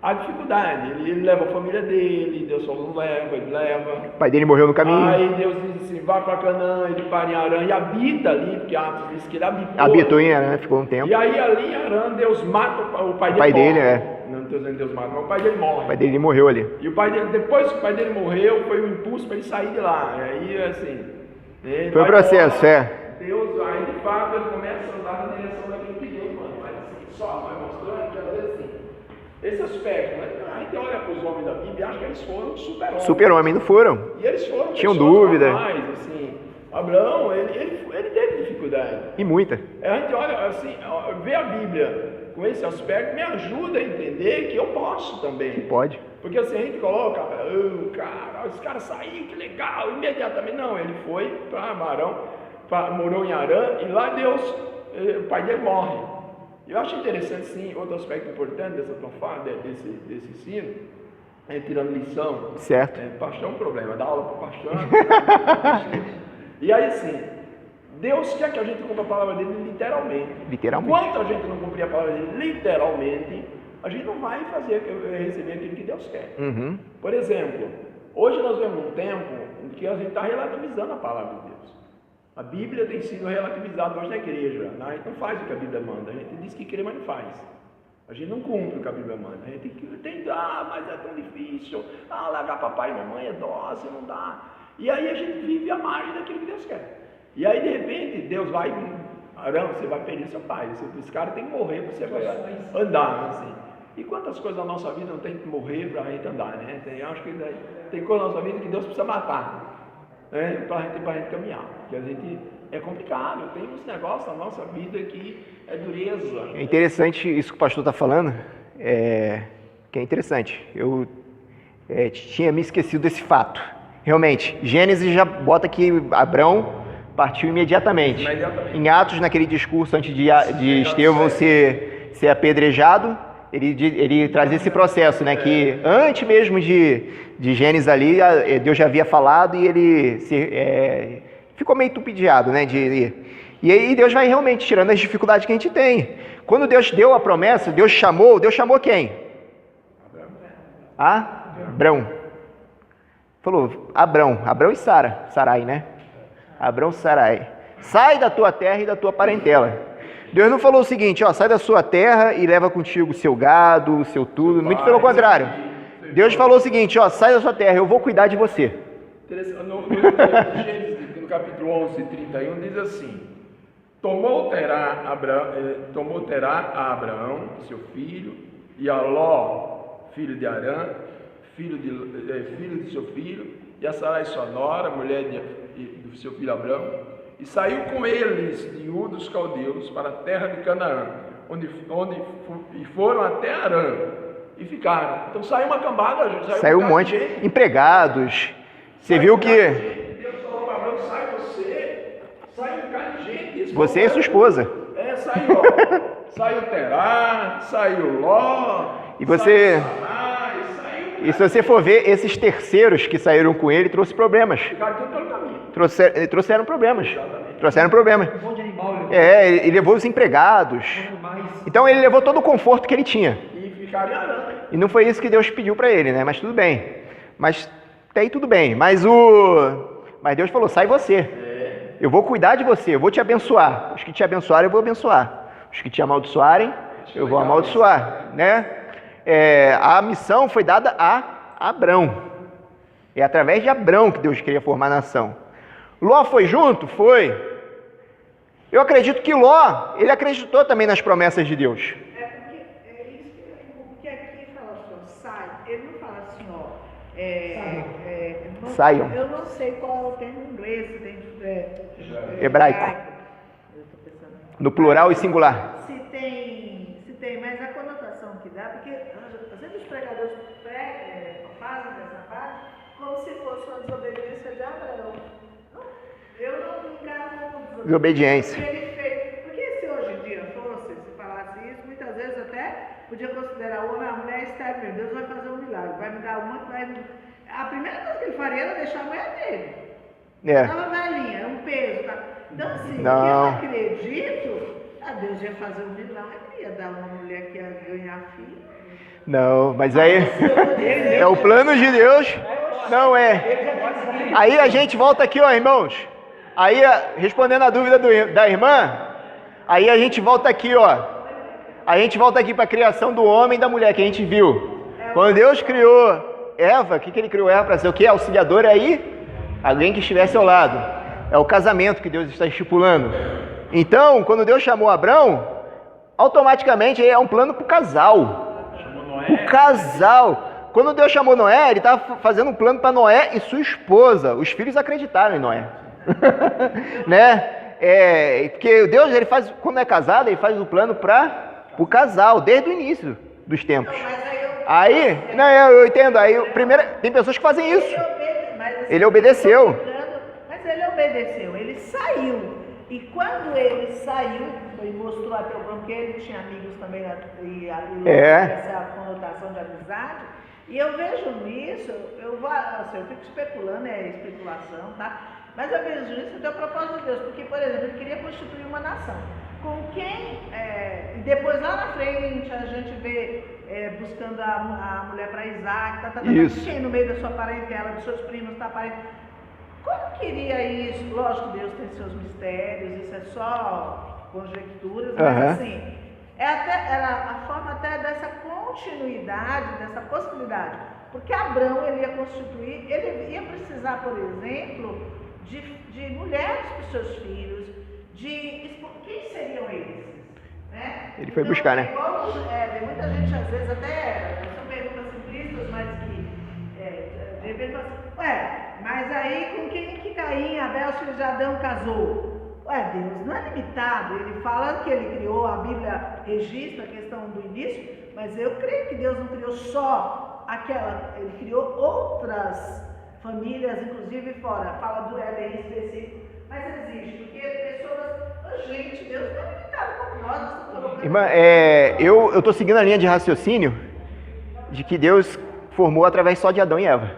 há dificuldade, ele leva a família dele, Deus só não leva, ele leva. O pai dele morreu no caminho. Aí Deus diz assim: vai para Canaã, ele para em Arã e habita ali, porque Atos diz que ele habitou em Arã, ficou um tempo. E aí ali em Arã, Deus mata o pai dele. O pai dele, Não estou dizendo Deus mata, mas o pai dele morre. O pai dele morreu ali. E o pai dele, depois que o pai dele morreu, foi um impulso para ele sair de lá. E aí, assim. Foi um processo, Deus, aí de fato, ele começa a andar na direção daquilo que Deus manda. Mas assim, só vai mostrando que às vezes assim. Esse aspecto, né? A gente olha para os homens da Bíblia e acha que eles foram super-homens. Super-homens, não foram. E eles foram. Tinham dúvida. Normais, assim. Abraão, ele teve dificuldade. E muita. A gente olha assim, vê a Bíblia com esse aspecto, me ajuda a entender que eu posso também. Que pode. Porque assim, a gente coloca, cara, esse cara saiu, que legal, imediatamente. Não, ele foi para Arã, morou em Arã, e lá Deus, o pai dele morre. Eu acho interessante, sim, outro aspecto importante dessa trofada, desse ensino, tirando lição. Certo. Pastor é um problema, dá aula para pastor. E aí, assim, Deus quer que a gente cumpra a palavra dele literalmente. Enquanto a gente não cumprir a palavra dele literalmente, a gente não vai receber aquilo que Deus quer. Uhum. Por exemplo, hoje nós vemos um tempo em que a gente está relativizando a palavra de Deus. A Bíblia tem sido relativizada hoje na igreja. A gente não faz o que a Bíblia manda. A gente diz que crê, mas não faz. A gente não cumpre o que a Bíblia manda. A gente tem mas é tão difícil. Largar papai e mamãe é dócil, não dá. E aí a gente vive à margem daquilo que Deus quer. E aí de repente Deus vai, Arão, você vai perder seu pai. Esse cara tem que morrer, você vai andar assim. E quantas coisas na nossa vida não tem que morrer para a gente andar, né? Acho que tem coisa na nossa vida que Deus precisa matar, né? Para a gente caminhar. Porque a gente é complicado, tem uns negócios na nossa vida que é dureza. É interessante isso que o pastor está falando, que é interessante. Eu tinha me esquecido desse fato. Realmente, Gênesis já bota que Abrão partiu imediatamente. Em Atos, naquele discurso antes de Estevão ser apedrejado, ele traz esse processo, né? Que antes mesmo de Gênesis ali, Deus já havia falado e ele ficou meio tupidiado, né? E aí Deus vai realmente tirando as dificuldades que a gente tem. Quando Deus deu a promessa, Deus chamou quem? Abrão. Falou, Abrão e Sarai, né? Abrão, Sarai. Sai da tua terra e da tua parentela. Deus não falou o seguinte, sai da sua terra e leva contigo o seu gado, o seu tudo. Muito pelo contrário. Deus falou o seguinte, sai da sua terra, eu vou cuidar de você. No Gênesis, no capítulo 11, 31, diz assim: Tomou Terá a Abraão, seu filho, e a Ló, filho de Arã, filho de seu filho, e a Sarai, sua nora, mulher do seu filho Abraão, e saiu com eles de Ur dos Caldeus para a terra de Canaã, e foram até Arã, e ficaram. Então saiu uma cambada, saiu um monte de empregados. Você viu que Deus falou para Abraão: sai um bocado de gente. Você e sua esposa. Saiu Terá, saiu Ló, e você... saiu Sarai, saiu... E se você for ver, esses terceiros que saíram com ele trouxe problemas. Ficaram tudo pelo caminho. Trouxeram problemas. Trouxeram problemas. Um monte de animal, Ele levou os empregados. Então ele levou todo o conforto que ele tinha. E ficaram em Arã. E não foi isso que Deus pediu para ele, né? Mas tudo bem. Mas até aí tudo bem. Mas Deus falou: sai você. Eu vou cuidar de você, eu vou te abençoar. Os que te abençoarem, eu vou abençoar. Os que te amaldiçoarem, eu vou amaldiçoar, né? A missão foi dada a Abrão. É através de Abrão que Deus queria formar a nação. Ló foi junto? Foi. Eu acredito que Ló, ele acreditou também nas promessas de Deus. Porque aqui fala sai, ele não fala assim, Saiam. Eu não sei qual é o termo em inglês, Hebraico. Eu tô pensando. No plural e singular. Se tem, mas a conotação que dá, porque sempre os pregadores fazem dessa parte como se fosse uma desobediência de Abraão. Eu não encaro como Desobediência. Porque se hoje em dia se falasse isso, muitas vezes até podia considerar o homem, a mulher estéril. Deus vai fazer um milagre, vai me dar uma que vai... A primeira coisa que ele faria era deixar a mulher dele. Estava velhinha, um peso. Tá? Então, assim, não. eu acredito, Deus ia fazer um milagre, ia dar uma mulher que ia ganhar filho. Não, mas aí é o plano de Deus, não é. Aí a gente volta aqui, irmãos. Aí, respondendo a dúvida da irmã, aí a gente volta aqui, A gente volta aqui para a criação do homem e da mulher, que a gente viu. Quando Deus criou Eva, o que ele criou Eva para ser o quê? Auxiliadora aí? Alguém que estivesse ao lado. É o casamento que Deus está estipulando. Então, quando Deus chamou Abrão, automaticamente é um plano para o casal. O casal. Quando Deus chamou Noé, ele estava fazendo um plano para Noé e sua esposa. Os filhos acreditaram em Noé. Né? Porque Deus, ele faz, quando é casado, ele faz o plano para o casal, desde o início dos tempos. Eu entendo. Primeiro, tem pessoas que fazem isso. Ele obedeceu. Mas ele obedeceu, ele saiu. E quando ele saiu, ele mostrou até o plano, porque ele tinha amigos também, e essa conotação de amizade. E eu vejo nisso, eu fico especulando, é especulação, tá? Mas eu vejo isso até o propósito de Deus, porque, por exemplo, ele queria constituir uma nação. Com quem, e depois lá na frente a gente vê buscando a mulher para Isaac, quem no meio da sua parentela, dos seus primos, como queria isso? Lógico que Deus tem seus mistérios, isso é só conjecturas, mas assim, era a forma até dessa continuidade, dessa possibilidade. Porque Abrão, ele ia constituir, ele ia precisar, por exemplo, de mulheres para os seus filhos, quem seriam eles? Né? Ele foi buscar, né? Muita gente gente às vezes até, são perguntas simplistas, mas que de repente fala assim, ué, mas aí com quem que Caim, Abel, filho de Adão, casou? Ué, Deus não é limitado, ele fala que ele criou, a Bíblia registra a questão do início, mas eu creio que Deus não criou só aquela, ele criou outras famílias, inclusive fora, fala do Éden específico, mas existe, porque pessoas, gente, Deus não é limitado como nós estamos colocando. Irmã, eu estou seguindo a linha de raciocínio de que Deus formou através só de Adão e Eva.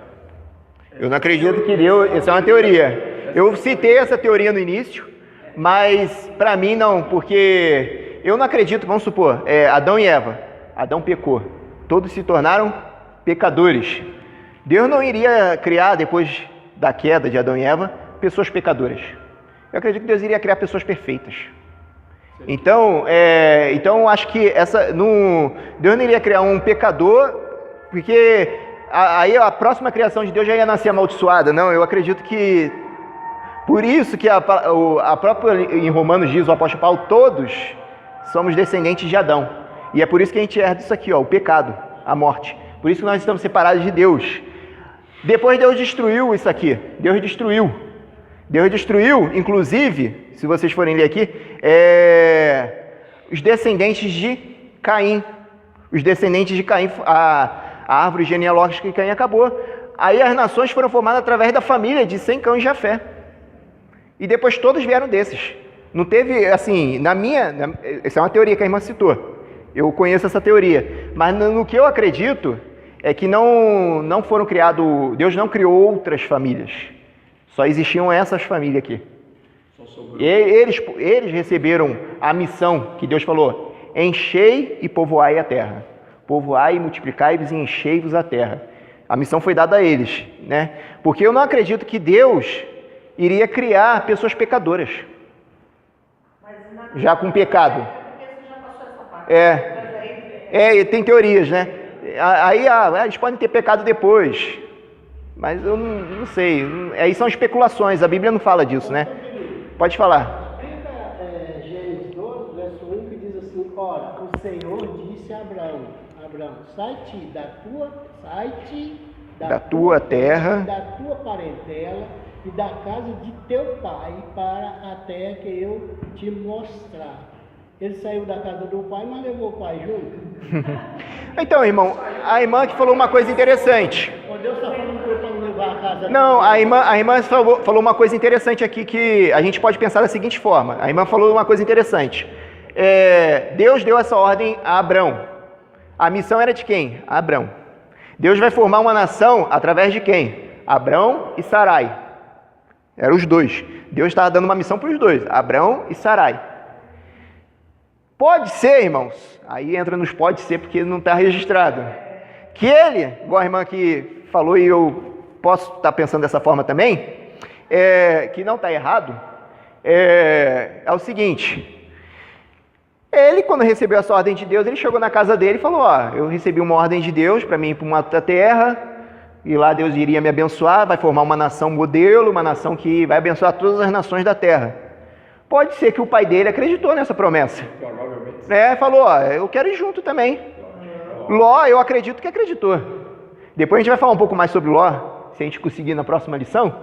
Eu não acredito que Deus, essa é uma teoria. Eu citei essa teoria no início, mas para mim não, porque eu não acredito, vamos supor, Adão e Eva, Adão pecou, todos se tornaram pecadores. Deus não iria criar, depois da queda de Adão e Eva, pessoas pecadoras. Eu acredito que Deus iria criar pessoas perfeitas. Então acho que Deus não iria criar um pecador, porque aí a próxima criação de Deus já ia nascer amaldiçoada. Não, eu acredito que por isso que a própria, em Romanos diz o apóstolo Paulo, todos somos descendentes de Adão. E é por isso que a gente herda isso aqui, o pecado, a morte. Por isso que nós estamos separados de Deus. Depois Deus destruiu isso aqui. Deus destruiu, inclusive, se vocês forem ler aqui, os descendentes de Caim. Os descendentes de Caim, a árvore genealógica de Caim acabou. Aí as nações foram formadas através da família de Sem, Cão e Jafé. E depois todos vieram desses. Não teve, assim, essa é uma teoria que a irmã citou. Eu conheço essa teoria. Mas no que eu acredito é que não foram criados, Deus não criou outras famílias. Só existiam essas famílias aqui. Eles receberam a missão que Deus falou: enchei e povoai a terra. Povoai e multiplicai-vos e enchei-vos a terra. A missão foi dada a eles, né? Porque eu não acredito que Deus iria criar pessoas pecadoras. Já com pecado. Tem teorias, né? Aí eles podem ter pecado depois. Mas eu não sei. Aí são especulações. A Bíblia não fala disso, né? Pode falar. Pega Gênesis 12, verso 1, que diz assim: ora, o Senhor disse a Abraão, sai-te da tua terra, da tua parentela e da casa de teu pai para a terra que eu te mostrar. Ele saiu da casa do pai, mas levou o pai junto. Então, irmão, a irmã que falou uma coisa interessante. Deus está falando para não levar a casa. Não, a irmã falou uma coisa interessante aqui que a gente pode pensar da seguinte forma. A irmã falou uma coisa interessante. Deus deu essa ordem a Abrão. A missão era de quem? Abrão. Deus vai formar uma nação através de quem? Abrão e Sarai. Eram os dois. Deus estava dando uma missão para os dois, Abrão e Sarai. Pode ser, irmãos, aí entra nos pode ser porque não está registrado, que ele, igual a irmã aqui falou, e eu posso estar pensando dessa forma também, que não está errado, é o seguinte: ele, quando recebeu essa ordem de Deus, ele chegou na casa dele e falou: eu recebi uma ordem de Deus para mim ir para uma outra terra, e lá Deus iria me abençoar, vai formar uma nação modelo, uma nação que vai abençoar todas as nações da terra. Pode ser que o pai dele acreditou nessa promessa. Falou: eu quero ir junto também. Ló, eu acredito que acreditou. Depois a gente vai falar um pouco mais sobre Ló, se a gente conseguir na próxima lição.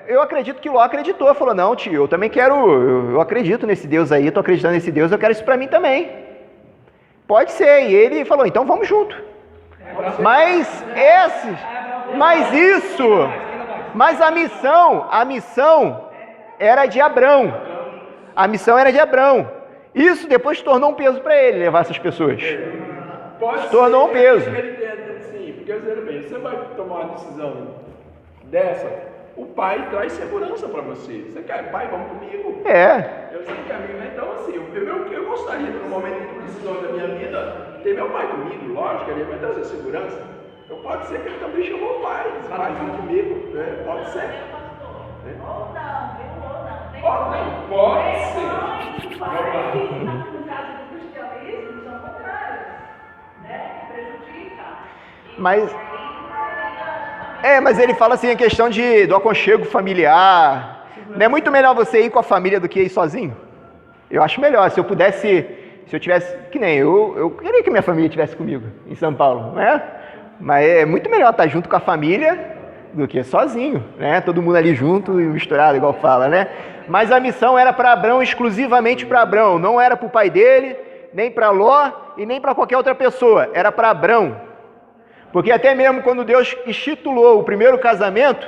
Eu acredito que Ló acreditou. Falou: não, tio, eu também quero, eu acredito nesse Deus aí, estou acreditando nesse Deus, eu quero isso para mim também. Pode ser. E ele falou: então vamos junto. Mas a missão era de Abrão. A missão era de Abrão. Isso depois se tornou um peso para ele, levar essas pessoas. Se tornou um peso. Sim, porque você vai tomar uma decisão dessa, o pai traz segurança para você. Você quer, pai, vamos comigo? Eu sei que é amigo, né? Então assim, eu gostaria, no momento de decisão da minha vida, ter meu pai comigo, lógico, ele vai trazer segurança. Então pode ser que ele também chamou o pai, vão comigo, né? Pode ser. Ou não. Pode ser. No caso do cristianismo, são contrários, né? Que prejudica. Mas ele fala assim a questão do aconchego familiar. Não é muito melhor você ir com a família do que ir sozinho? Eu acho melhor. Se Se eu tivesse, que nem eu queria que minha família estivesse comigo em São Paulo, não é? Mas é muito melhor estar junto com a família do que sozinho, né? Todo mundo ali junto e misturado, igual fala, né? Mas a missão era para Abrão, exclusivamente para Abrão, não era para o pai dele, nem para Ló e nem para qualquer outra pessoa, era para Abrão. Porque até mesmo quando Deus instituiu o primeiro casamento,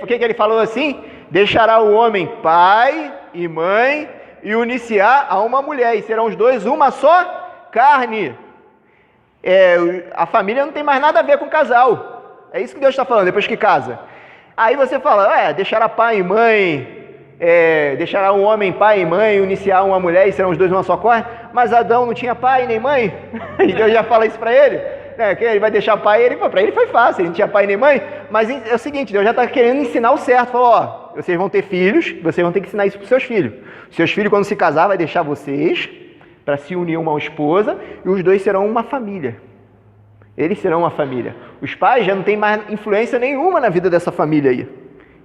o que ele falou assim? Deixará o homem pai e mãe e uniciar a uma mulher, e serão os dois uma só carne. A família não tem mais nada a ver com o casal. É isso que Deus está falando, depois que casa. Aí você fala, deixará pai e mãe, deixará um homem pai e mãe, uniciar uma mulher, e serão os dois uma só carne. Mas Adão não tinha pai nem mãe, e Deus já fala isso para ele. Que ele vai deixar pai, para ele foi fácil, ele não tinha pai nem mãe. Mas é o seguinte, Deus já está querendo ensinar o certo. Falou, vocês vão ter filhos, vocês vão ter que ensinar isso para os seus filhos. Seus filhos, quando se casar, vai deixar vocês para se unir a uma esposa, e os dois serão uma família. Eles serão uma família. Os pais já não têm mais influência nenhuma na vida dessa família aí.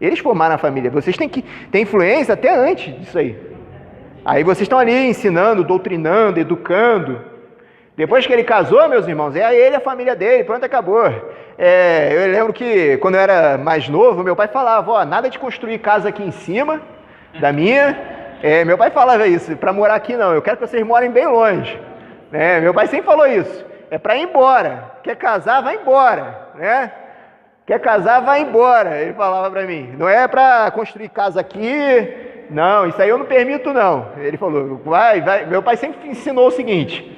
Eles formaram a família. Vocês têm que ter influência até antes disso aí. Aí vocês estão ali ensinando, doutrinando, educando. Depois que ele casou, meus irmãos, é ele a família dele, pronto, acabou. Eu lembro que quando eu era mais novo, meu pai falava, nada de construir casa aqui em cima da minha. Meu pai falava isso, para morar aqui não, eu quero que vocês morem bem longe. Meu pai sempre falou isso, é para ir embora. Quer casar, vai embora, né? Quer casar, vai embora, ele falava para mim. Não é para construir casa aqui, não, isso aí eu não permito não. Ele falou, vai. Meu pai sempre ensinou o seguinte,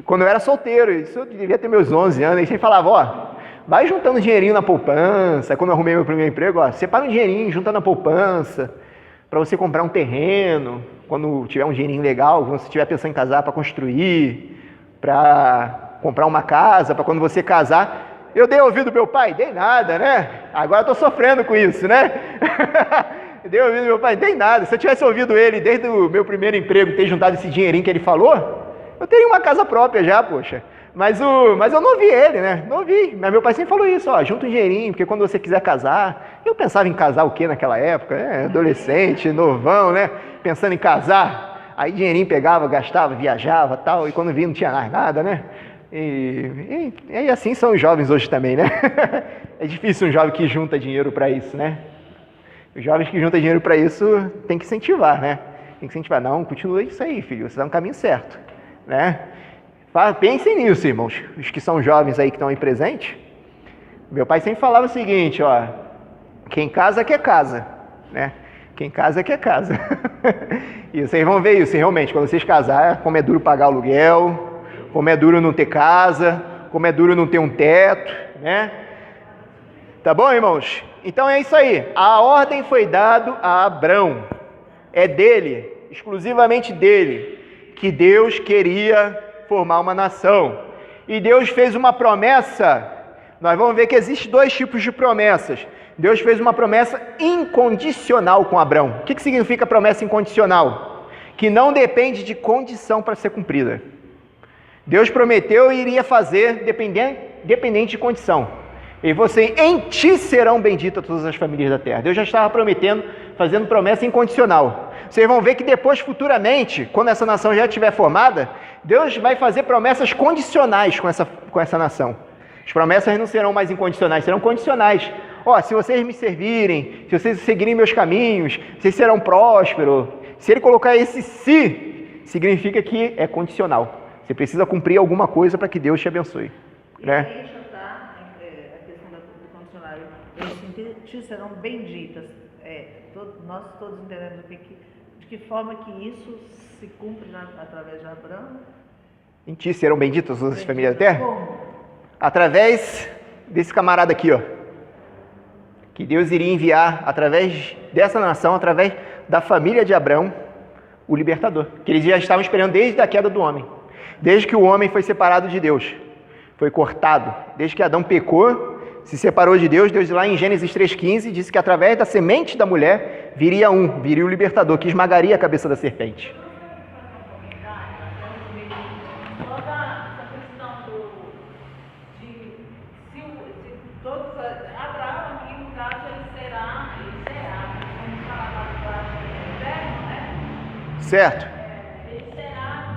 quando eu era solteiro, isso eu devia ter meus 11 anos, ele sempre falava, vai juntando dinheirinho na poupança. Quando eu arrumei meu primeiro emprego, separa um dinheirinho, junta na poupança, para você comprar um terreno, quando tiver um dinheirinho legal, quando você estiver pensando em casar, para construir, para comprar uma casa, para quando você casar. Eu dei ouvido do meu pai? Dei nada, né? Agora estou sofrendo com isso, né? Dei ouvido do meu pai? Dei nada. Se eu tivesse ouvido ele desde o meu primeiro emprego, ter juntado esse dinheirinho que ele falou, eu teria uma casa própria já, poxa. Mas eu não ouvi ele, né? Não ouvi. Mas meu pai sempre falou isso, junta um dinheirinho, porque quando você quiser casar... Eu pensava em casar o quê naquela época? Adolescente, novão, né? Pensando em casar. Aí dinheirinho pegava, gastava, viajava e tal. E quando vinha não tinha mais nada, né? E assim são os jovens hoje também, né? É difícil um jovem que junta dinheiro para isso, né? Os jovens que juntam dinheiro para isso tem que incentivar, né? Tem que incentivar. Não, continua isso aí, filho. Você está no caminho certo, né? Pensem nisso, irmãos. Os que são jovens aí que estão aí presentes. Meu pai sempre falava o seguinte, quem casa quer casa, né? Quem casa quer casa. E vocês vão ver isso, realmente, quando vocês casarem, como é duro pagar aluguel, como é duro não ter casa, como é duro não ter um teto, né? Tá bom, irmãos? Então é isso aí. A ordem foi dada a Abrão. É dele, exclusivamente dele, que Deus queria formar uma nação. E Deus fez uma promessa. Nós vamos ver que existem dois tipos de promessas. Deus fez uma promessa incondicional com Abrão. O que significa promessa incondicional? Que não depende de condição para ser cumprida. Deus prometeu e iria fazer dependente de condição. E você, em ti serão benditas todas as famílias da terra. Deus já estava prometendo, fazendo promessa incondicional. Vocês vão ver que depois, futuramente, quando essa nação já estiver formada, Deus vai fazer promessas condicionais com essa nação. As promessas não serão mais incondicionais, serão condicionais. Se vocês me servirem, se vocês seguirem meus caminhos, vocês serão prósperos. Se ele colocar esse "se", significa que é condicional. Você precisa cumprir alguma coisa para que Deus te abençoe. Né? Aí já está a questão do condicional. Em ti serão benditas. Nós todos entendemos de que forma que isso se cumpre através de Abraão. Em ti serão benditas todas as famílias da terra? Como? Através desse camarada aqui, que Deus iria enviar através dessa nação, através da família de Abrão, o libertador, que eles já estavam esperando desde a queda do homem, desde que o homem foi separado de Deus, foi cortado, desde que Adão pecou, se separou de Deus. Deus lá em Gênesis 3,15 disse que através da semente da mulher viria o libertador, que esmagaria a cabeça da serpente. Certo? Ele será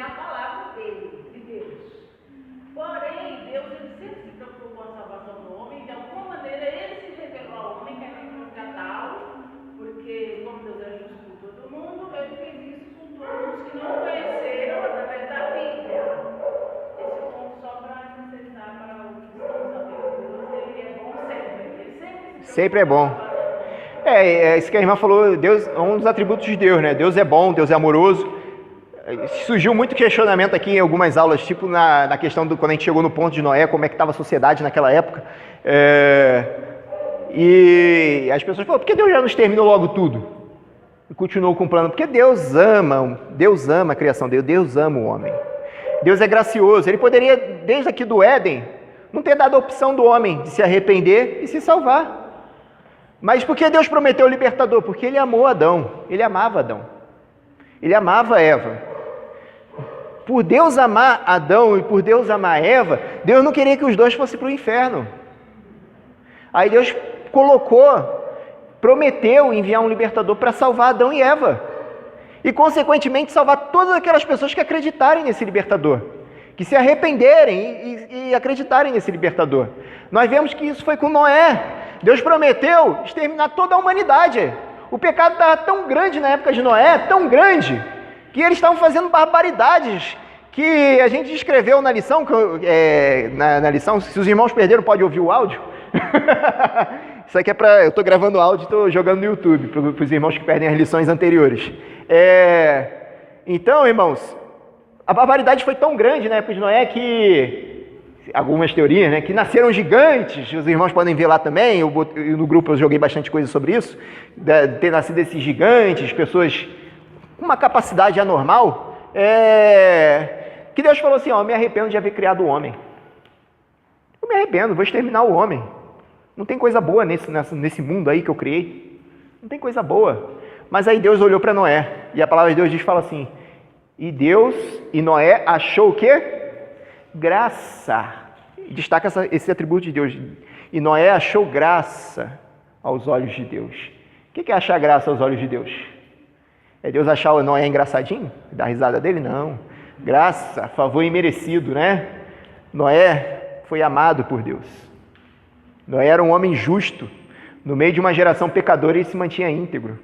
é a palavra dele, de Deus. Porém, Deus ele sempre se preocupou com a salvação do homem, de alguma maneira ele se revelou ao homem, querendo resgatá-lo, porque como Deus é justo por todo mundo, ele fez isso com todos que não conheceram através da Bíblia. Esse é o ponto só para necessitar para os cristãos saberem que Deus ele é bom sempre, ele Sempre é bom. É isso que a irmã falou, Deus é um dos atributos de Deus, né? Deus é bom, Deus é amoroso. Surgiu muito questionamento aqui em algumas aulas, tipo na questão do quando a gente chegou no ponto de Noé, como é que estava a sociedade naquela época. E as pessoas falaram, por que Deus já não exterminou logo tudo? E continuou com o plano, porque Deus ama a criação dele, Deus ama o homem. Deus é gracioso, ele poderia, desde aqui do Éden, não ter dado a opção do homem de se arrepender e se salvar. Mas por que Deus prometeu o libertador? Porque ele amou Adão, ele amava Adão, ele amava Eva. Por Deus amar Adão e por Deus amar Eva, Deus não queria que os dois fossem para o inferno. Aí Deus prometeu enviar um libertador para salvar Adão e Eva. E consequentemente salvar todas aquelas pessoas que acreditarem nesse libertador, que se arrependerem e acreditarem nesse libertador. Nós vemos que isso foi com Noé. Deus prometeu exterminar toda a humanidade. O pecado estava tão grande na época de Noé, tão grande, que eles estavam fazendo barbaridades que a gente escreveu na lição, na lição, se os irmãos perderam, pode ouvir o áudio. Isso aqui é para... Eu estou gravando o áudio e estou jogando no YouTube, para os irmãos que perdem as lições anteriores. Então, irmãos, a barbaridade foi tão grande na época de Noé que... Algumas teorias, né? Que nasceram gigantes, os irmãos podem ver lá também, no grupo eu joguei bastante coisa sobre isso, de ter nascido esses gigantes, pessoas com uma capacidade anormal, que Deus falou assim, ó, eu me arrependo de haver criado o homem. Eu me arrependo, vou exterminar o homem. Não tem coisa boa nesse mundo aí que eu criei. Não tem coisa boa. Mas aí Deus olhou para Noé, e a palavra de Deus fala assim, e Noé achou o quê? Graça. Destaca esse atributo de Deus. E Noé achou graça aos olhos de Deus. O que é achar graça aos olhos de Deus? É Deus achar o Noé engraçadinho? Dar risada dele? Não. Graça, favor imerecido, né? Noé foi amado por Deus. Noé era um homem justo. No meio de uma geração pecadora, ele se mantinha íntegro.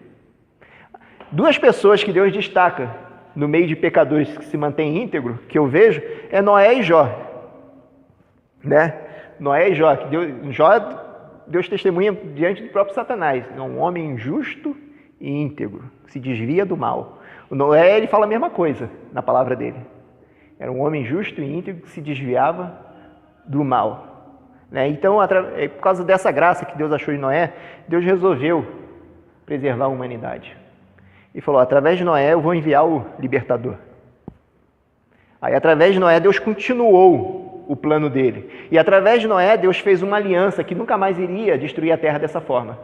Duas pessoas que Deus destaca no meio de pecadores que se mantém íntegro, que eu vejo, é Noé e Jó. Né? Noé e Jó, que Deus testemunha diante do próprio Satanás. É um homem justo e íntegro, que se desvia do mal. O Noé, ele fala a mesma coisa na palavra dele. Era um homem justo e íntegro que se desviava do mal. Né? Então, por causa dessa graça que Deus achou em Noé, Deus resolveu preservar a humanidade. E falou, através de Noé eu vou enviar o libertador. Aí, através de Noé, Deus continuou o plano dele. E através de Noé, Deus fez uma aliança que nunca mais iria destruir a terra dessa forma.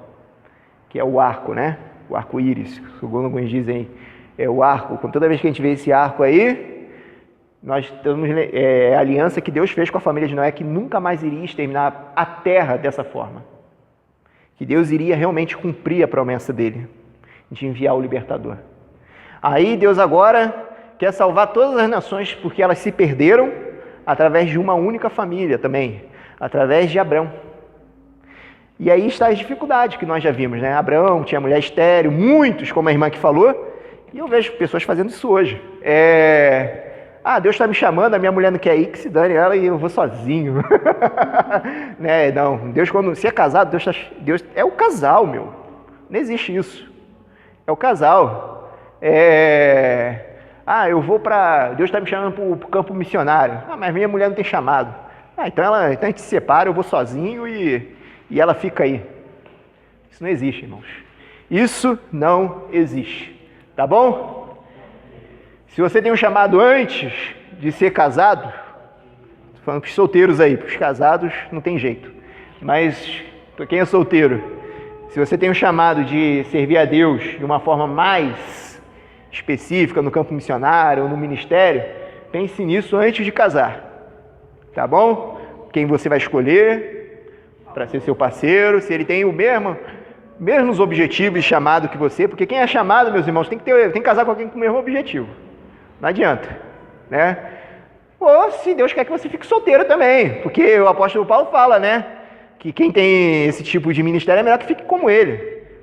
Que é o arco, né? O arco-íris. Alguns dizem, é o arco. Toda vez que a gente vê esse arco aí, nós temos a aliança que Deus fez com a família de Noé, que nunca mais iria exterminar a terra dessa forma. Que Deus iria realmente cumprir a promessa dele, de enviar o libertador. Aí Deus agora quer salvar todas as nações, porque elas se perderam, através de uma única família também, através de Abrão. E aí está as dificuldades que nós já vimos, né? Abrão tinha mulher estéril, muitos, como a irmã que falou, e eu vejo pessoas fazendo isso hoje. Deus está me chamando, a minha mulher não quer ir, que se dane ela e eu vou sozinho. Né? Não, Deus se é casado, Deus é o casal, meu. Não existe isso. É o casal. Eu vou Deus está me chamando para o campo missionário. Mas minha mulher não tem chamado. Então a gente se separa, eu vou sozinho e ela fica aí. Isso não existe, irmãos. Isso não existe. Tá bom? Se você tem um chamado antes de ser casado, estou falando para os solteiros aí, para os casados não tem jeito. Mas para quem é solteiro, se você tem um chamado de servir a Deus de uma forma mais específica no campo missionário ou no ministério, pense nisso antes de casar, tá bom? Quem você vai escolher para ser seu parceiro, se ele tem mesmos objetivos de chamado que você, porque quem é chamado, meus irmãos, tem que casar com alguém com o mesmo objetivo, não adianta, né? Ou se Deus quer que você fique solteiro também, porque o apóstolo Paulo fala, né? Que quem tem esse tipo de ministério é melhor que fique como ele.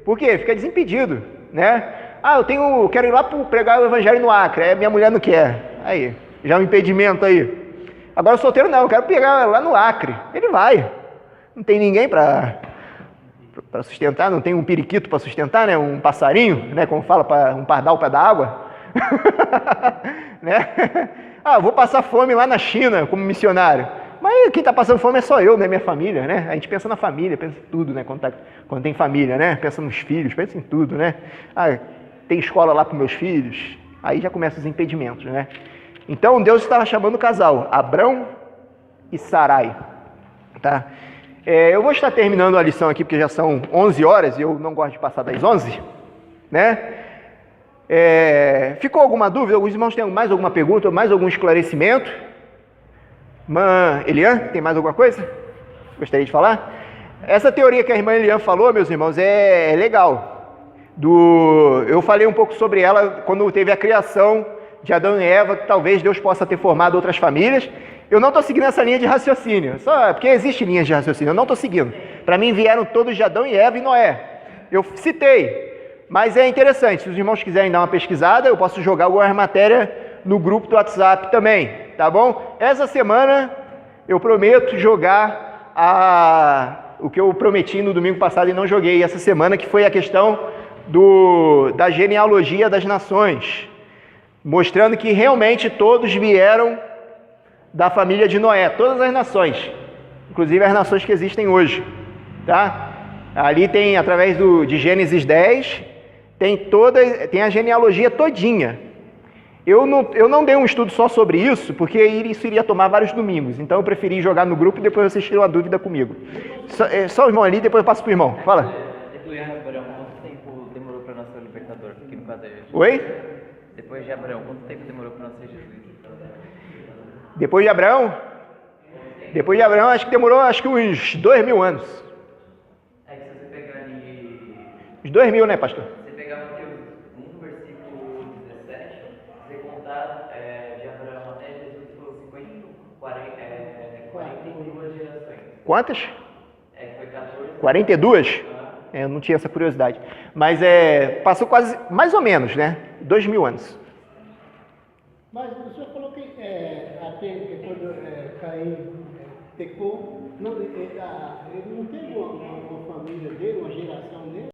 Por quê? Fica desimpedido, né? Ah, eu quero ir lá pregar o evangelho no Acre, minha mulher não quer. Aí, já um impedimento aí. Agora o solteiro não, eu quero pegar lá no Acre. Ele vai. Não tem ninguém para sustentar, não tem um periquito para sustentar, né? Um passarinho, né? Como fala, para um pardal para dar água. Né? Ah, vou passar fome lá na China como missionário. Mas quem está passando fome é só eu, né? Minha família, né? A gente pensa na família, pensa em tudo, né? Quando tem família, né? Pensa nos filhos, pensa em tudo, né? Ah, tem escola lá para meus filhos. Aí já começam os impedimentos, né? Então Deus estava chamando o casal, Abrão e Sarai, tá? Eu vou estar terminando a lição aqui porque já são 11 horas e eu não gosto de passar das 11, né? Ficou alguma dúvida? Alguns irmãos têm mais alguma pergunta, mais algum esclarecimento? Elian, tem mais alguma coisa? Gostaria de falar? Essa teoria que a irmã Elian falou, meus irmãos, é legal. Eu falei um pouco sobre ela quando teve a criação de Adão e Eva, que talvez Deus possa ter formado outras famílias. Eu não estou seguindo essa linha de raciocínio, só porque existe linhas de raciocínio, eu não estou seguindo. Para mim vieram todos de Adão e Eva e Noé. Eu citei, mas é interessante, se os irmãos quiserem dar uma pesquisada, eu posso jogar alguma matéria no grupo do WhatsApp também, tá bom? Essa semana eu prometo jogar o que eu prometi no domingo passado e não joguei essa semana, que foi a questão da genealogia das nações, mostrando que realmente todos vieram da família de Noé, todas as nações, inclusive as nações que existem hoje, tá? Ali tem, através de Gênesis 10, tem a genealogia todinha. Eu não dei um estudo só sobre isso, porque isso iria tomar vários domingos, então eu preferi jogar no grupo e depois vocês tiram a dúvida comigo. Só o irmão ali, depois eu passo pro irmão. Fala. Depois de Abraão, quanto tempo demorou para nascer o libertador? Aqui no caso de... Oi? Depois de Abraão, quanto tempo demorou para nascer Jesus? Depois de Abraão? Depois de Abraão, acho que demorou uns 2.000 anos. É que se você pegar ali... Uns 2.000, né, pastor? Se você pegar Mateus 1, versículo 17, você contar de Abraão até Jesus, foram 42 gerações. Quantas? Foi 14. 42? Eu não tinha essa curiosidade. Mas passou quase, mais ou menos, né? 2.000 anos. Mas o senhor falou que até quando Caim pecou, ele não teve uma família dele, uma geração dele?